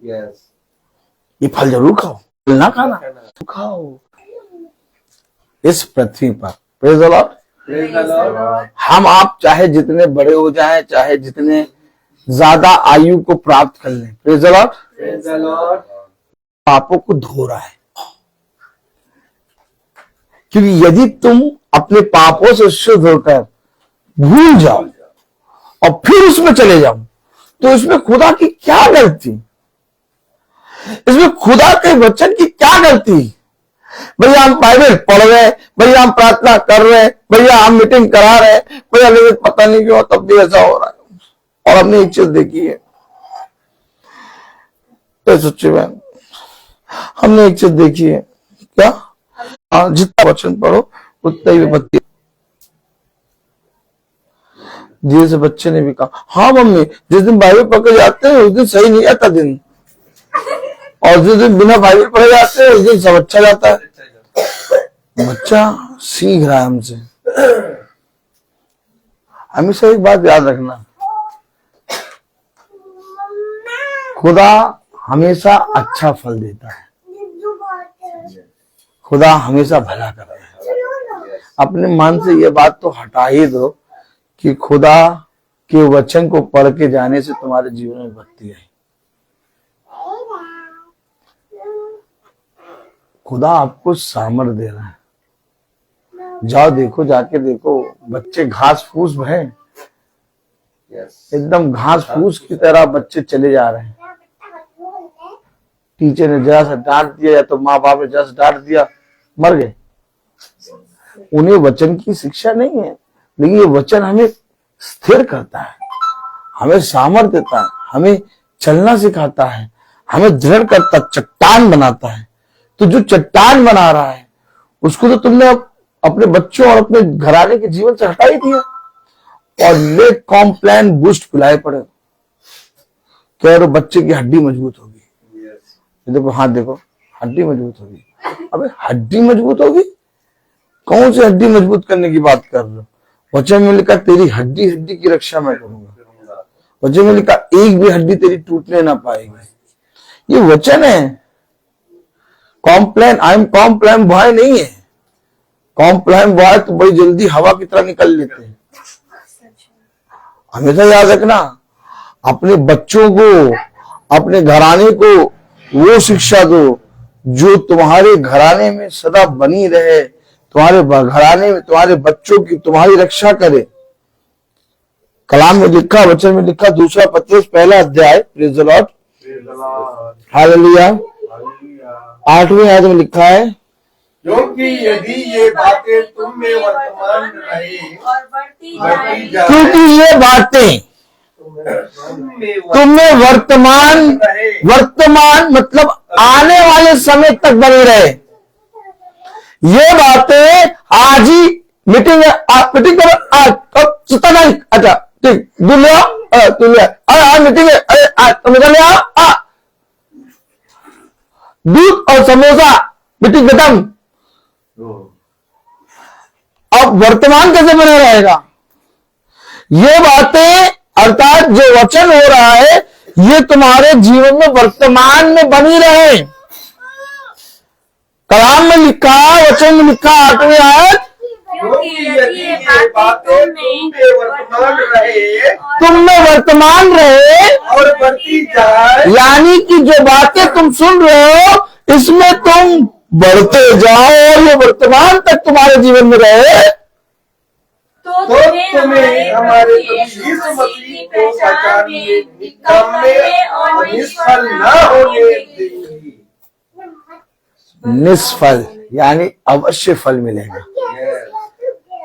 यस, ये फल जरूर खाओ, फल ना खाना खाओ। इस पृथ्वी पर praise the Lord, praise the Lord, हम आप चाहे जितने बड़े हो जाएं, चाहे जितने ज्यादा आयु को प्राप्त कर लें, praise the Lord, praise the Lord, पापों को धो रहा है। क्योंकि यदि तुम अपने पापों से शुद्ध होकर भूल जाओ और फिर उसमें चले जाओ, तो इसमें खुदा की क्या गलती? इसमें खुदा के वचन की क्या गलती? भैया हम बाइबल पढ़ रहे, भैया हम प्रार्थना कर रहे, भैया हम मीटिंग करा रहे, भैया लेकिन पता नहीं क्यों तब भी ऐसा हो रहा है। और हमने एक चीज देखी है, तो सच्ची बहन, हमने एक चीज देखी है, क्या? जितना वचन पढ़ो उतना ही विपत्ति। धीरे से बच्चे ने भी कहा, हाँ मम्मी, जिस दिन बाइबल पढ़ के जाते हैं उस दिन सही नहीं आता दिन, और जिस दिन बिना बाइबल पढ़े जाते हैं उस दिन सब अच्छा जाता है। बच्चा सीख रहा है हमसे। हमेशा एक बात याद रखना, खुदा हमेशा अच्छा फल देता है, खुदा हमेशा भला करता है। अपने मन से ये बात तो हटा ही दो कि खुदा के वचन को पढ़ के जाने से तुम्हारे जीवन में विपत्ति है। खुदा आपको सामर्थ दे रहा है। जाओ देखो, जाके देखो, बच्चे घास फूस हैं, एकदम घास फूस की तरह बच्चे चले जा रहे हैं। टीचर ने जरा सा डांट दिया या तो माँ बाप ने जरा सा डांट दिया, मर गए। उन्हें वचन की शिक्षा नहीं है, लेकिन ये वचन हमें स्थिर करता है, हमें सामर्थ्य देता है, हमें चलना सिखाता है, हमें दृढ़ करता, चट्टान बनाता है। तो जो चट्टान बना रहा है उसको तो तुमने अपने बच्चों और अपने घराने के जीवन से हटा ही दिया और ले कॉम्प्लान बूस्ट पिलाए पड़े। कह रहे बच्चे की हड्डी मजबूत होगी, देखो हाथ देखो, हड्डी मजबूत होगी। अबे हड्डी मजबूत होगी? कौन सी हड्डी मजबूत करने की बात कर रहे हो? वचन में लिखा तेरी हड्डी हड्डी की रक्षा मैं करूंगा। वचन में लिखा एक भी हड्डी तेरी टूटने ना पाएगी। ये वचन है। Complan, I am Complan boy नहीं है। कॉम्प्लान बॉय तो बड़ी जल्दी हवा की तरह निकल लेते हैं। हमेशा याद रखना, अपने बच्चों को, अपने घराने को वो शिक्षा दो जो तुम्हारे घराने में सदा बनी रहे, तुम्हारे घराने में तुम्हारे बच्चों की तुम्हारी रक्षा करे। कलाम में लिखा, वचन में लिखा, दूसरा पत्रस पहला अध्याय, प्रेज़ द लॉर्ड, हालेलुया, 8वीं आयत में लिखा है, क्योंकि यदि ये बातें तुम में वर्तमान रहे और बढ़ती बढ़ती जाए, क्योंकि ये बातें तुम में वर्तमान मतलब आने वाले समय तक बने रहे। ये बातें आज ही मीटिंग मीटिंग करो सुता नहीं, अच्छा ठीक, दूध ले आओ, तू ले आ, मीटिंग है, अरे तुम निकल आओ, दूध और समोसा, मीटिंग खत्म। अब वर्तमान कैसे बना रहेगा? ये बातें अर्थात जो वचन हो रहा है ये तुम्हारे जीवन में वर्तमान में बनी रहे। कलाम में लिखा, वचन में लिखा 8वीं आयत, क्योंकि यदि ये बातें तुम में वर्तमान रहे और बढ़ती जाए, यानी कि जो बातें तुम सुन रहे हो इसमें तुम बढ़ते जाओ और ये वर्तमान तक तुम्हारे जीवन में रहे, तो तो तुम्हें हमारे प्रभु यीशु मसीह को पहचान में, निकम्मे और निष्फल न होने देंगी। निष्फल यानी अवश्य फल मिलेगा।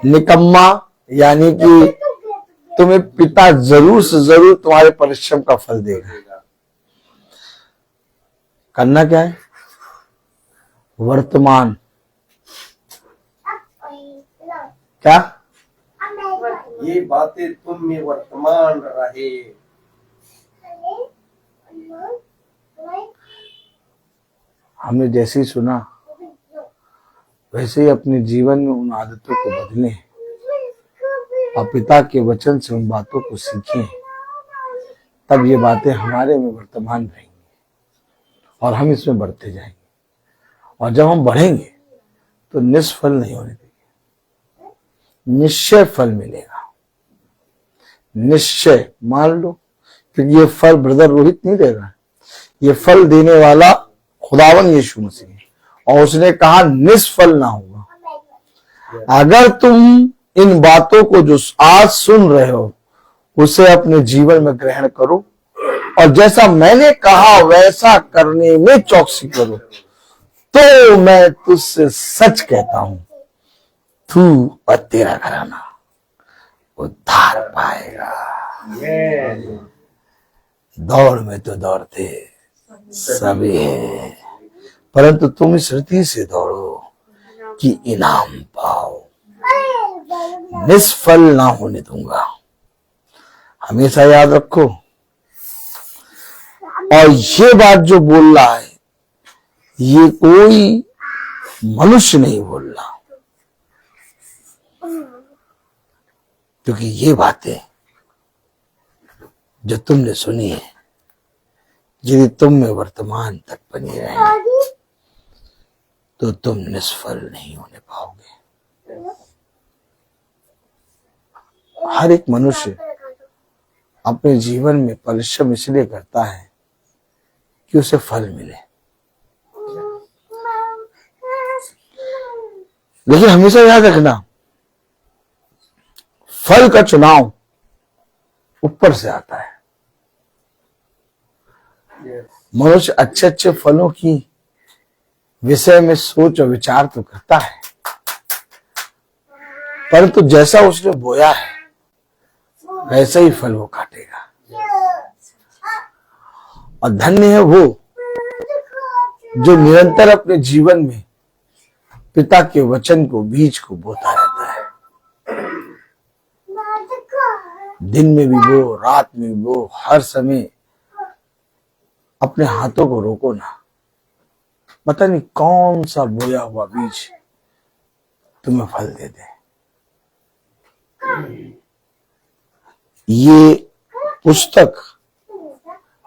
निकम्मा यानी कि तुम्हें पिता जरूर से जरूर तुम्हारे परिश्रम का फल देगा। करना क्या है? वर्तमान क्या? ये बातें तुम में वर्तमान रहे। हमने जैसे ही सुना वैसे ही अपने जीवन में उन आदतों को बदलें और पिता के वचन से उन बातों को सीखें, तब ये बातें हमारे में वर्तमान रहेंगी और हम इसमें बढ़ते जाएंगे। और जब हम बढ़ेंगे तो निष्फल नहीं होने देंगे, निश्चय फल मिलेगा। निश्चय मान लो, क्योंकि ये फल ब्रदर रोहित नहीं दे रहा है, ये फल देने वाला खुदावन यीशु मसीह है और उसने कहा निष्फल ना होगा। अगर तुम इन बातों को जो आज सुन रहे हो उसे अपने जीवन में ग्रहण करो और जैसा मैंने कहा वैसा करने में चौकसी करो, तो मैं तुझसे सच कहता हूं तू और तेरा घराना उद्धार पाएगा। दौड़ में तो दौड़ते सभी है, परंतु तुम इस रीति से दौड़ो कि इनाम पाओ। निष्फल ना होने दूंगा, हमेशा याद रखो। और ये बात जो बोल रहा है ये कोई मनुष्य नहीं बोल रहा, क्योंकि ये बातें जो तुमने सुनी है यदि तुम में वर्तमान तक बनी रहे तो तुम निष्फल नहीं होने पाओगे। हर एक मनुष्य अपने जीवन में परिश्रम इसलिए करता है कि उसे फल मिले, लेकिन हमेशा याद रखना फल का चुनाव ऊपर से आता है। मनुष्य अच्छे अच्छे फलों की विषय में सोच और विचार तो करता है, परंतु जैसा उसने बोया है वैसा ही फल वो काटेगा। और धन्य है वो जो निरंतर अपने जीवन में पिता के वचन को, बीज को बोता रहता है। दिन में भी बो, रात में भी बो, हर समय अपने हाथों को रोको ना, पता नहीं कौन सा बोया हुआ बीज तुम्हें फल दे दे। ये पुस्तक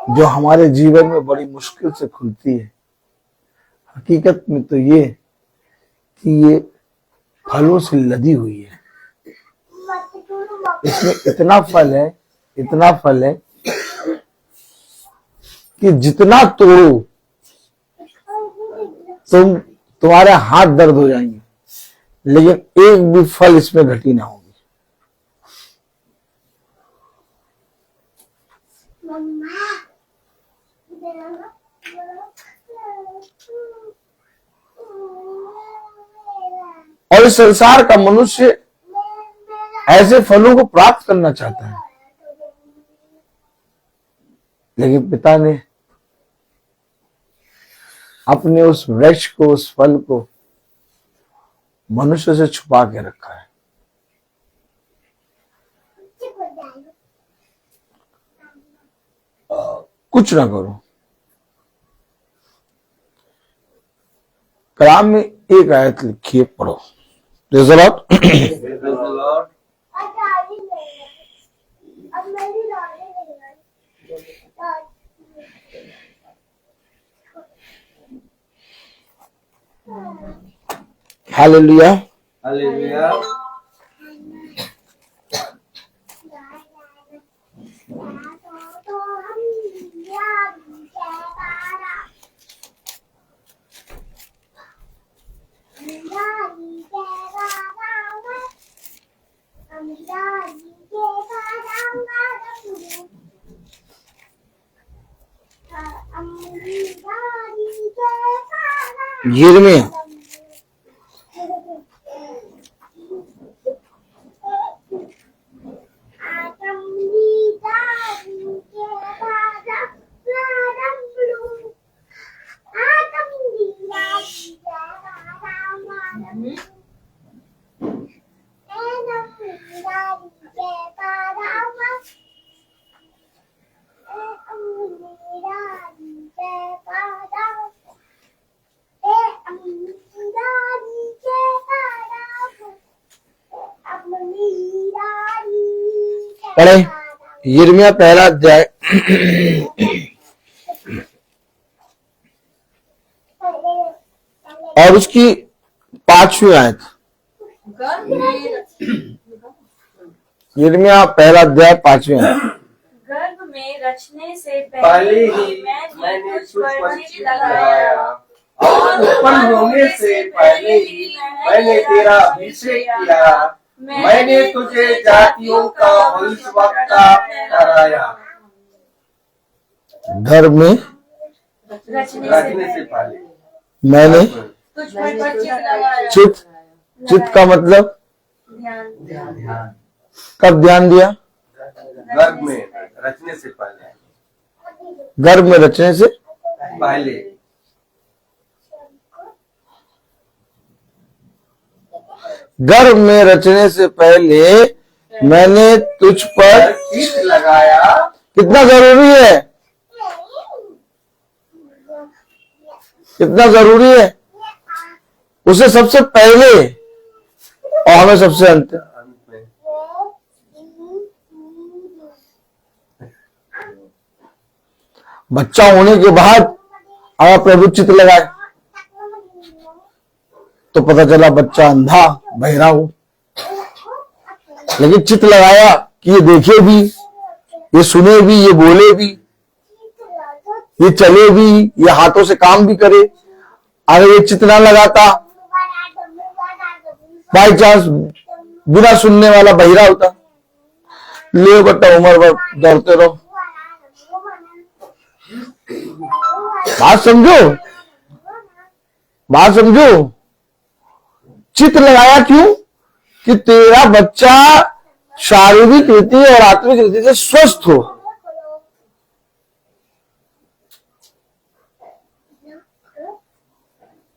जो हमारे जीवन में बड़ी मुश्किल से खुलती है, हकीकत में तो ये कि ये फलों से लदी हुई है। इसमें इतना फल है, इतना फल है कि जितना तोड़ो तुम्हारे हाथ दर्द हो जाएंगे, लेकिन एक भी फल इसमें घटी ना होगी। और इस संसार का मनुष्य ऐसे फलों को प्राप्त करना चाहता है, लेकिन पिता ने अपने उस वृक्ष को, उस फल को मनुष्य से छुपा के रखा है। कुछ ना करो। कलाम में एक आयत लिखी है, पढ़ो। Praise the Lord। Praise the Lord। Hallelujah. Hallelujah. यिर्मयाह पढ़े। यिर्मयाह पहला अध्याय और उसकी 5वीं आयत। यिर्मयाह पहला अध्याय 5वीं आयत। गर्भ में रचने से पहले पहले ही मैंने तुझ तुझ पर पर चित्त चित्त लगाया और उत्पन्न होने से पहले ही मैंने तेरा अभिषेक किया। मैंने तुझे जातियों का भविष्यवक्ता ठहराया। गर्भ में रचने से पहले मैंने तुझ पर चित्त लगाया। चित्त का मतलब ध्यान। कब ध्यान दिया? गर्भ में रचने से पहले। गर्भ में रचने से पहले गर्भ में रचने से पहले मैंने तुझ पर चित्त लगाया। कितना जरूरी है? कितना जरूरी है? उसे सबसे पहले और हमें सबसे अंत। अंत में बच्चा होने के बाद अगर प्रभु चित्त लगाए तो पता चला बच्चा अंधा बहरा हो, लेकिन चित्त लगाया कि ये देखे भी, ये सुने भी, ये बोले भी, ये चले भी, ये हाथों से काम भी करे। अगर ये चित्त ना लगाता, बाई चांस बिना सुनने वाला बहिरा होता, ले बेटा उम्र भर दौड़ते रहो। बात समझो, बात समझो। चित्त लगाया क्यों? कि तेरा बच्चा शारीरिक रीति और आत्मिक रीति से स्वस्थ हो।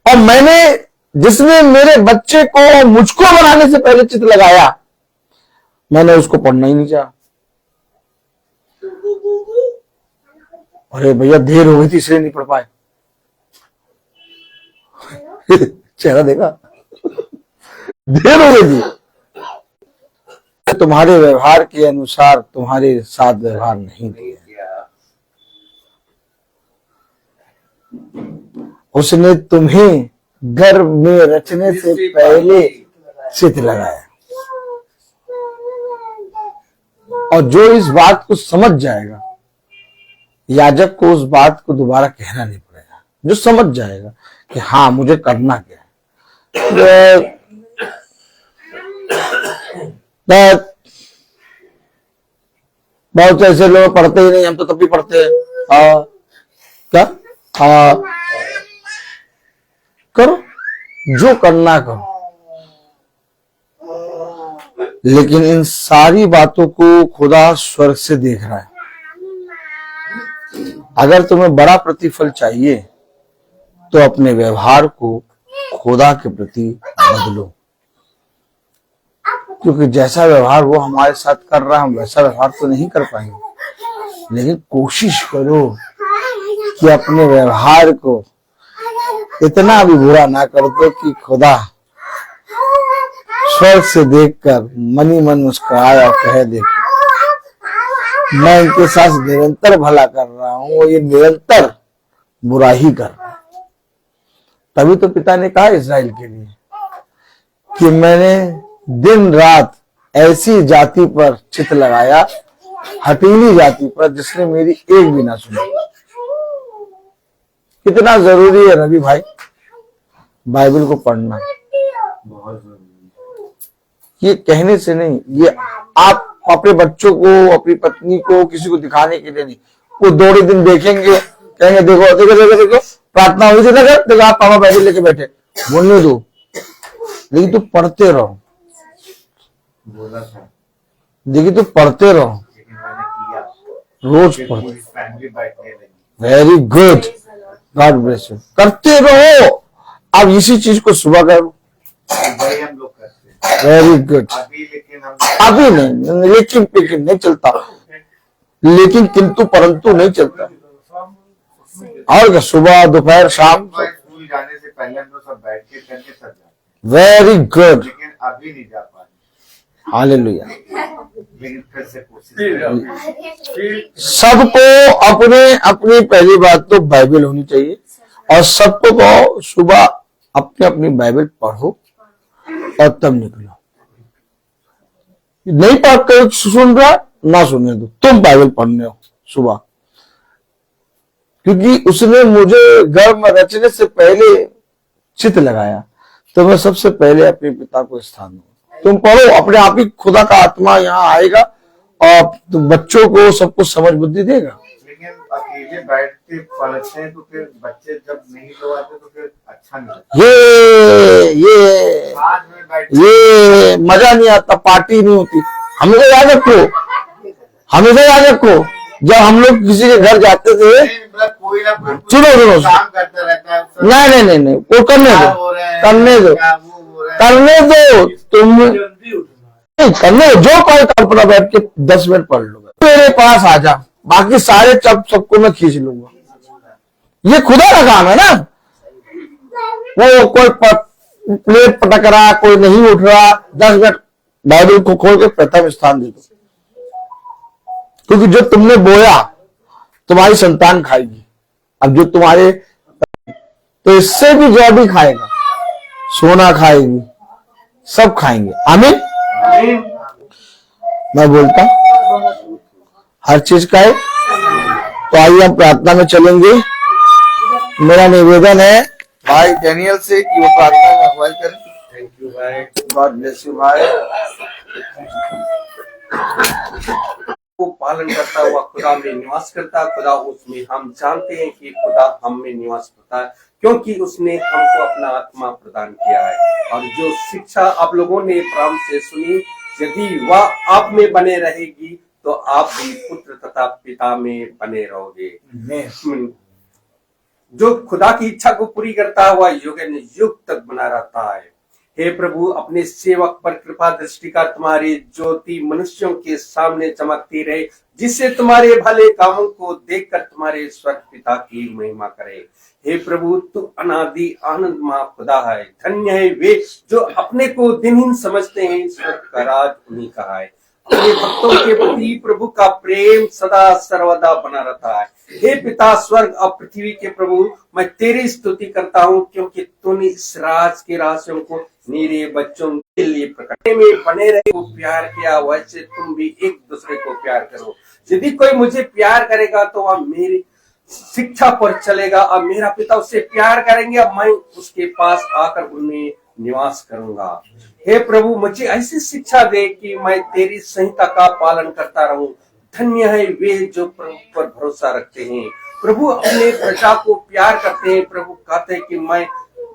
और मैंने, जिसने मेरे बच्चे को मुझको बनाने से पहले चित्त लगाया, मैंने उसको पढ़ना ही नहीं चाहा। अरे भैया देर हो गई थी इसलिए नहीं पढ़ पाए। चेहरा देखा, देर हो गई थी। तुम्हारे व्यवहार के अनुसार तुम्हारे साथ व्यवहार नहीं किया। उसने तुम्हें गर्भ में रचने से पहले चित्त लगाया। और जो इस बात को समझ जाएगा, याजक को उस बात को दोबारा कहना नहीं पड़ेगा। जो समझ जाएगा कि हाँ मुझे करना क्या है। बहुत ऐसे लोग पढ़ते ही नहीं, हम तो तब भी पढ़ते हैं। क्या करो, जो करना करो, लेकिन इन सारी बातों को खुदा स्वर्ग से देख रहा है। अगर तुम्हें बड़ा प्रतिफल चाहिए तो अपने व्यवहार को खुदा के प्रति बदलो। क्योंकि जैसा व्यवहार वो हमारे साथ कर रहा है हम वैसा व्यवहार तो नहीं कर पाएंगे, लेकिन कोशिश करो कि अपने व्यवहार को इतना भी बुरा ना कर दो कि खुदा स्वर्ग से देखकर मन ही मन मुस्कुराए और कहे देखो मैं इनके साथ निरंतर भला कर रहा हूं, ये निरंतर बुरा ही कर रहा है। तभी तो पिता ने कहा इस्राएल के लिए कि मैंने दिन रात ऐसी जाति पर चित लगाया, हठीली जाति पर, जिसने मेरी एक भी ना सुनी। कितना जरूरी है रवि भाई बाइबल को पढ़ना। बहुत जरूरी है। ये कहने से नहीं, ये आप अपने बच्चों को, अपनी पत्नी को, किसी को दिखाने के लिए नहीं। वो दौड़े दिन देखेंगे, कहेंगे देखो देखो देखो देखो प्रार्थना हुई थी ना, देखो आप पापा बाइबल लेके बैठे, बोलने दो, लेकिन तुम पढ़ते रहो। बोला था देखिए तुम पढ़ते रहो, लेकिन मैंने किया, रोज फिर पढ़ो। पूरी फैमिली बैठने लगी। Very good, God bless you. करते रहो, अब इसी चीज को सुबह करो। वही हम लोग करते हैं वेरी गुड। अभी, लेकिन हम अभी नहीं, लेकिन नहीं चलता, लेकिन किंतु परंतु नहीं चलता। और क्या, सुबह दोपहर शाम। स्कूल जाने से पहले हम लोग सब बैठ के करके सब जाते, वेरी गुड, लेकिन अभी नहीं जा पा रहे, हालेलुया। लेकिन फिर से कोशिश करेंगे। सबको अपने अपनी पहली बात तो बाइबल होनी चाहिए, और सबको कहो सुबह अपने अपनी बाइबल पढ़ो और तब निकलो। नहीं पढ़ कर सुन रहा ना सुनने दो, तुम बाइबल पढ़ने हो सुबह, क्योंकि उसने मुझे गर्भ में रचने से पहले चित लगाया, तो मैं सबसे पहले अपने पिता को स्थान दूं। तुम पढ़ो, अपने आप ही खुदा का आत्मा यहाँ आएगा और तुम बच्चों को सब कुछ समझ बुद्धि देगा। लेकिन अकेले बैठ के पढ़ते हैं तो फिर बच्चे जब नहीं लोग आते तो फिर अच्छा नहीं लगता। ये साथ में बैठ ये मजा नहीं आता, पार्टी नहीं होती। हमेशा याद रखो, हमेशा याद रखो, जब हम लोग किसी के घर जाते थे, मतलब कोई ना कोई सुनो काम करता रहता है, नहीं वो करने क्या दो, हो रहा है, करने दो, क्या वो हो रहा है। करने दो, तुम जल्दी उठना नहीं करने दो, जो कोई कल्पना बैठ के 10 मिनट पढ़ लूंगा, मेरे पास आ जा, बाकी सारे सबको मैं खींच लूंगा। ये खुदा का काम है ना। वो कोई प्लेट पटक रहा, कोई नहीं उठ रहा, 10 मिनट बाइबल को खोल के प्रथम स्थान दे दो, क्योंकि जो तुमने बोया तुम्हारी संतान खाएगी। अब जो तुम्हारे, तो इससे भी जो भी खाएगा, सोना खाएगी, सब खाएंगे। आमीन। मैं बोलता हर चीज का है। तो आइए हम प्रार्थना में चलेंगे। मेरा निवेदन है भाई डैनियल से कि वो प्रार्थना में अगुवाई करें। थैंक यू भाई। गॉड ब्लेस यू भाई। को पालन करता हुआ खुदा में निवास करता, खुदा उसमें हम जानते हैं कि खुदा हम में निवास करता है, क्योंकि उसने हमको अपना आत्मा प्रदान किया है। और जो शिक्षा आप लोगों ने प्रारंभ से सुनी, यदि वह आप में बने रहेगी तो आप भी पुत्र तथा पिता में बने रहोगे। जो खुदा की इच्छा को पूरी करता हुआ युग युग तक बना रहता है। हे प्रभु, अपने सेवक पर कृपा दृष्टि का तुम्हारी ज्योति मनुष्यों के सामने चमकती रहे, जिससे तुम्हारे भले कामों को देखकर तुम्हारे स्वर्ग पिता की महिमा करे। हे प्रभु, तू अनादि आनंद मा खुदा है। धन्य है वे जो अपने को दिनहीन समझते हैं, स्वर्ग का राज उन्हीं का है। अपने भक्तों के प्रति प्रभु का प्रेम सदा सर्वदा बना रहता है। हे पिता स्वर्ग और पृथ्वी के प्रभु, मैं तेरी स्तुति करता हूँ, क्योंकि तूने इस राज के रहस्यों को मेरे बच्चों के लिए प्रकट में बने रहे को प्यार किया, वैसे तुम भी एक दूसरे को प्यार करो। यदि कोई मुझे प्यार करेगा तो वह मेरी शिक्षा पर चलेगा, और मेरा पिता उससे प्यार करेंगे और मैं उसके पास आकर उनमें निवास करूंगा। हे प्रभु, मुझे ऐसी शिक्षा दे कि मैं तेरी संहिता का पालन करता रहूं। धन्य है वे जो प्रभु पर भरोसा रखते हैं। प्रभु अपने प्रजा को प्यार करते हैं। प्रभु कहते हैं कि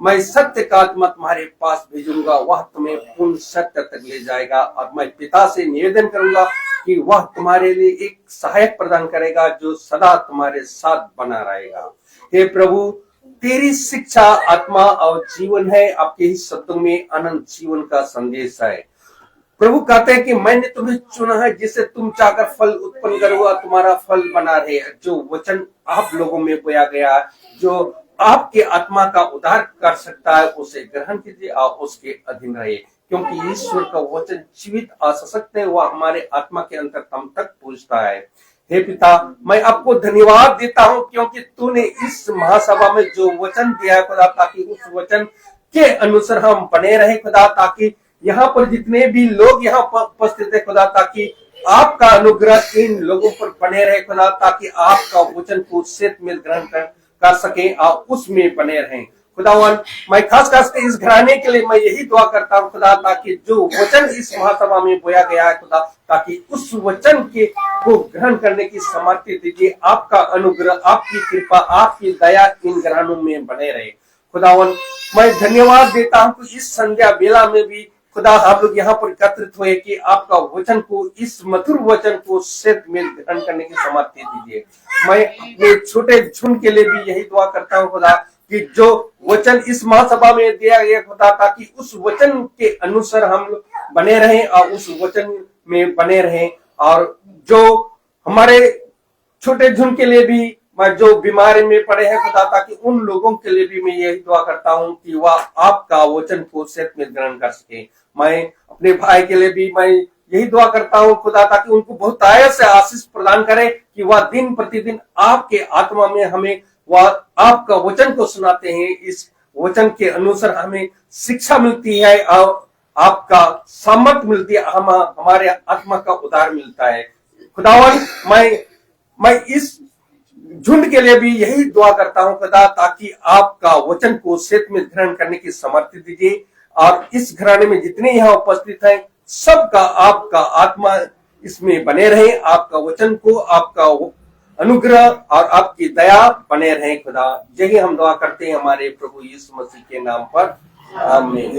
मैं सत्य का आत्मा तुम्हारे पास भेजूंगा, वह तुम्हें पूर्ण सत्य तक ले जाएगा। और मैं पिता से निवेदन करूंगा कि वह तुम्हारे लिए एक सहायक प्रदान करेगा, जो सदा तुम्हारे साथ बना रहेगा। हे प्रभु, तेरी शिक्षा आत्मा और जीवन है। आपके ही शब्दों में अनंत जीवन का संदेश है। प्रभु कहते हैं कि मैंने तुम्हें चुना है जिससे तुम चाहकर फल उत्पन्न करो और तुम्हारा फल बना रहे। जो वचन आप लोगों में बोया गया, जो आपके आत्मा का उद्धार कर सकता है, उसे ग्रहण कीजिए और उसके अधीन रहे, क्योंकि ईश्वर का वचन जीवित और सशक्त है, वह हमारे आत्मा के अंतरतम तक पहुंचता है। हे पिता, मैं आपको धन्यवाद देता हूं क्योंकि तूने इस महासभा में जो वचन दिया है खुदा, ताकि उस वचन के अनुसार हम बने रहे खुदा, ताकि यहाँ पर जितने भी लोग यहाँ पर उपस्थित है खुदा, ताकि आपका अनुग्रह इन लोगों पर बने रहे खुदा, ताकि आपका वचन को सेत में ग्रहण कर सके और उसमें बने रहें खुदावन। मैं खास करके इस घराने के लिए मैं यही दुआ करता हूँ खुदा, ताकि जो वचन इस महासभा में बोया गया है खुदा, ताकि उस वचन के को ग्रहण करने की सामर्थ्य दीजिए। आपका अनुग्रह, आपकी कृपा, आपकी दया इन घरानों में बने रहे खुदावन। मैं धन्यवाद देता हूँ कि इस संध्या बेला में भी खुदा आप लोग यहाँ पर एकत्रित हुए कि आपका वचन को, इस मधुर वचन को सेत में ग्रहण करने की सामर्थ्य दीजिए। मैं अपने छोटे झुंड के लिए भी यही दुआ करता हूँ खुदा, कि जो वचन इस महासभा में दिया गया खुदा, ताकि उस वचन के अनुसार हम लोग बने रहें और उस वचन में बने रहें। और जो हमारे छोटे झुंड के लिए भी, मैं जो बीमारी में पड़े हैं खुदा, ताकि उन लोगों के लिए भी मैं यही दुआ करता हूँ कि वह आपका वचन को सेत में ग्रहण कर सके। मैं अपने भाई के लिए भी मैं यही दुआ करता हूँ खुदा, ताकि उनको बहुत आयत से आशीष प्रदान करे कि वह दिन प्रतिदिन आपके आत्मा में हमें वह आपका वचन को सुनाते हैं। इस वचन के अनुसार हमें शिक्षा मिलती है और आपका सामर्थ मिलती है, हमारे आत्मा का उद्धार मिलता है खुदावन। मैं इस झुंड के लिए भी यही दुआ करता हूं खुदा, ताकि आपका वचन को सेत में ग्रहण करने की सामर्थ्य दीजिए। और इस घराने में जितने यहाँ उपस्थित हैं, सबका आपका आत्मा इसमें बने रहे, आपका वचन को, आपका अनुग्रह और आपकी दया बने रहे खुदा। यही हम दुआ करते हैं हमारे प्रभु यीशु मसीह के नाम पर, आमीन।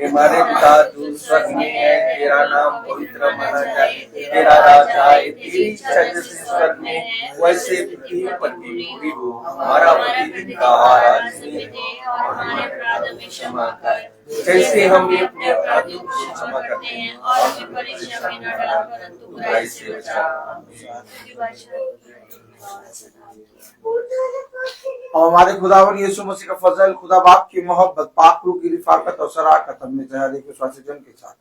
हमारे पिता जो स्वर्ग में है, तेरा नाम पवित्र माना जाए, तेरा राज आए, तेरी इच्छा जैसे स्वर्ग में वैसे पृथ्वी पर भी पूरी हो। हमारा प्रतिदिन का आहार आज हमें दे और हमारे अपराध में क्षमा कर, जैसे हम अपने अपराधियों को क्षमा करते हैं, और हमें परीक्षा में न डाल परंतु बुराई से बचा। और हमारे खुदावन यीशु मसीह का फजल, खुदा बाप की मोहब्बत, पाक रूह की रिफाकत और शराकत हमें जहर एक विश्वासी जन के साथ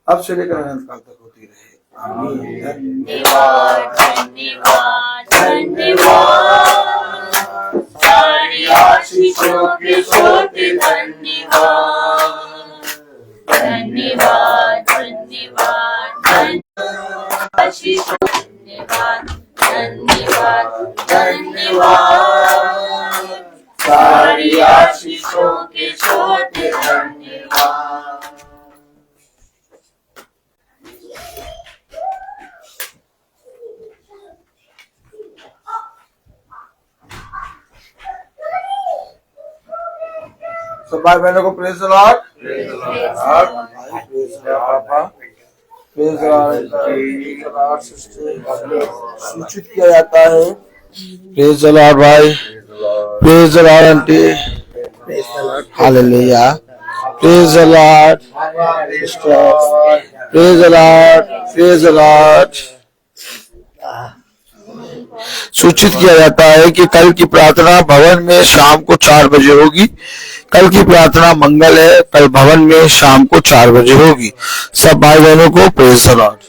अब से लेकर अनंत काल तक होती रहे, आमीन। धन्यवाद धन्यवाद धन्यवाद, सारी आशीषों के सोते धन्यवाद धन्यवाद धन्यवाद आशीषों, धन्यवाद धन्यवाद धन्यवाद, सारी आशीषों के सोते धन्यवाद। सब भाई बहनों को praise the Lord, praise the Lord, praise the Lord. सूचित किया जाता है, प्रेज द लॉर्ड भाई, praise the Lord aunty, hallelujah, praise the Lord, praise the Lord, praise the Lord. सूचित किया जाता है कि कल की प्रार्थना भवन में शाम को 4 बजे होगी। कल की प्रार्थना मंगल है, कल भवन में शाम को 4 बजे होगी। सब भाई बहनों को प्रेज द लॉर्ड।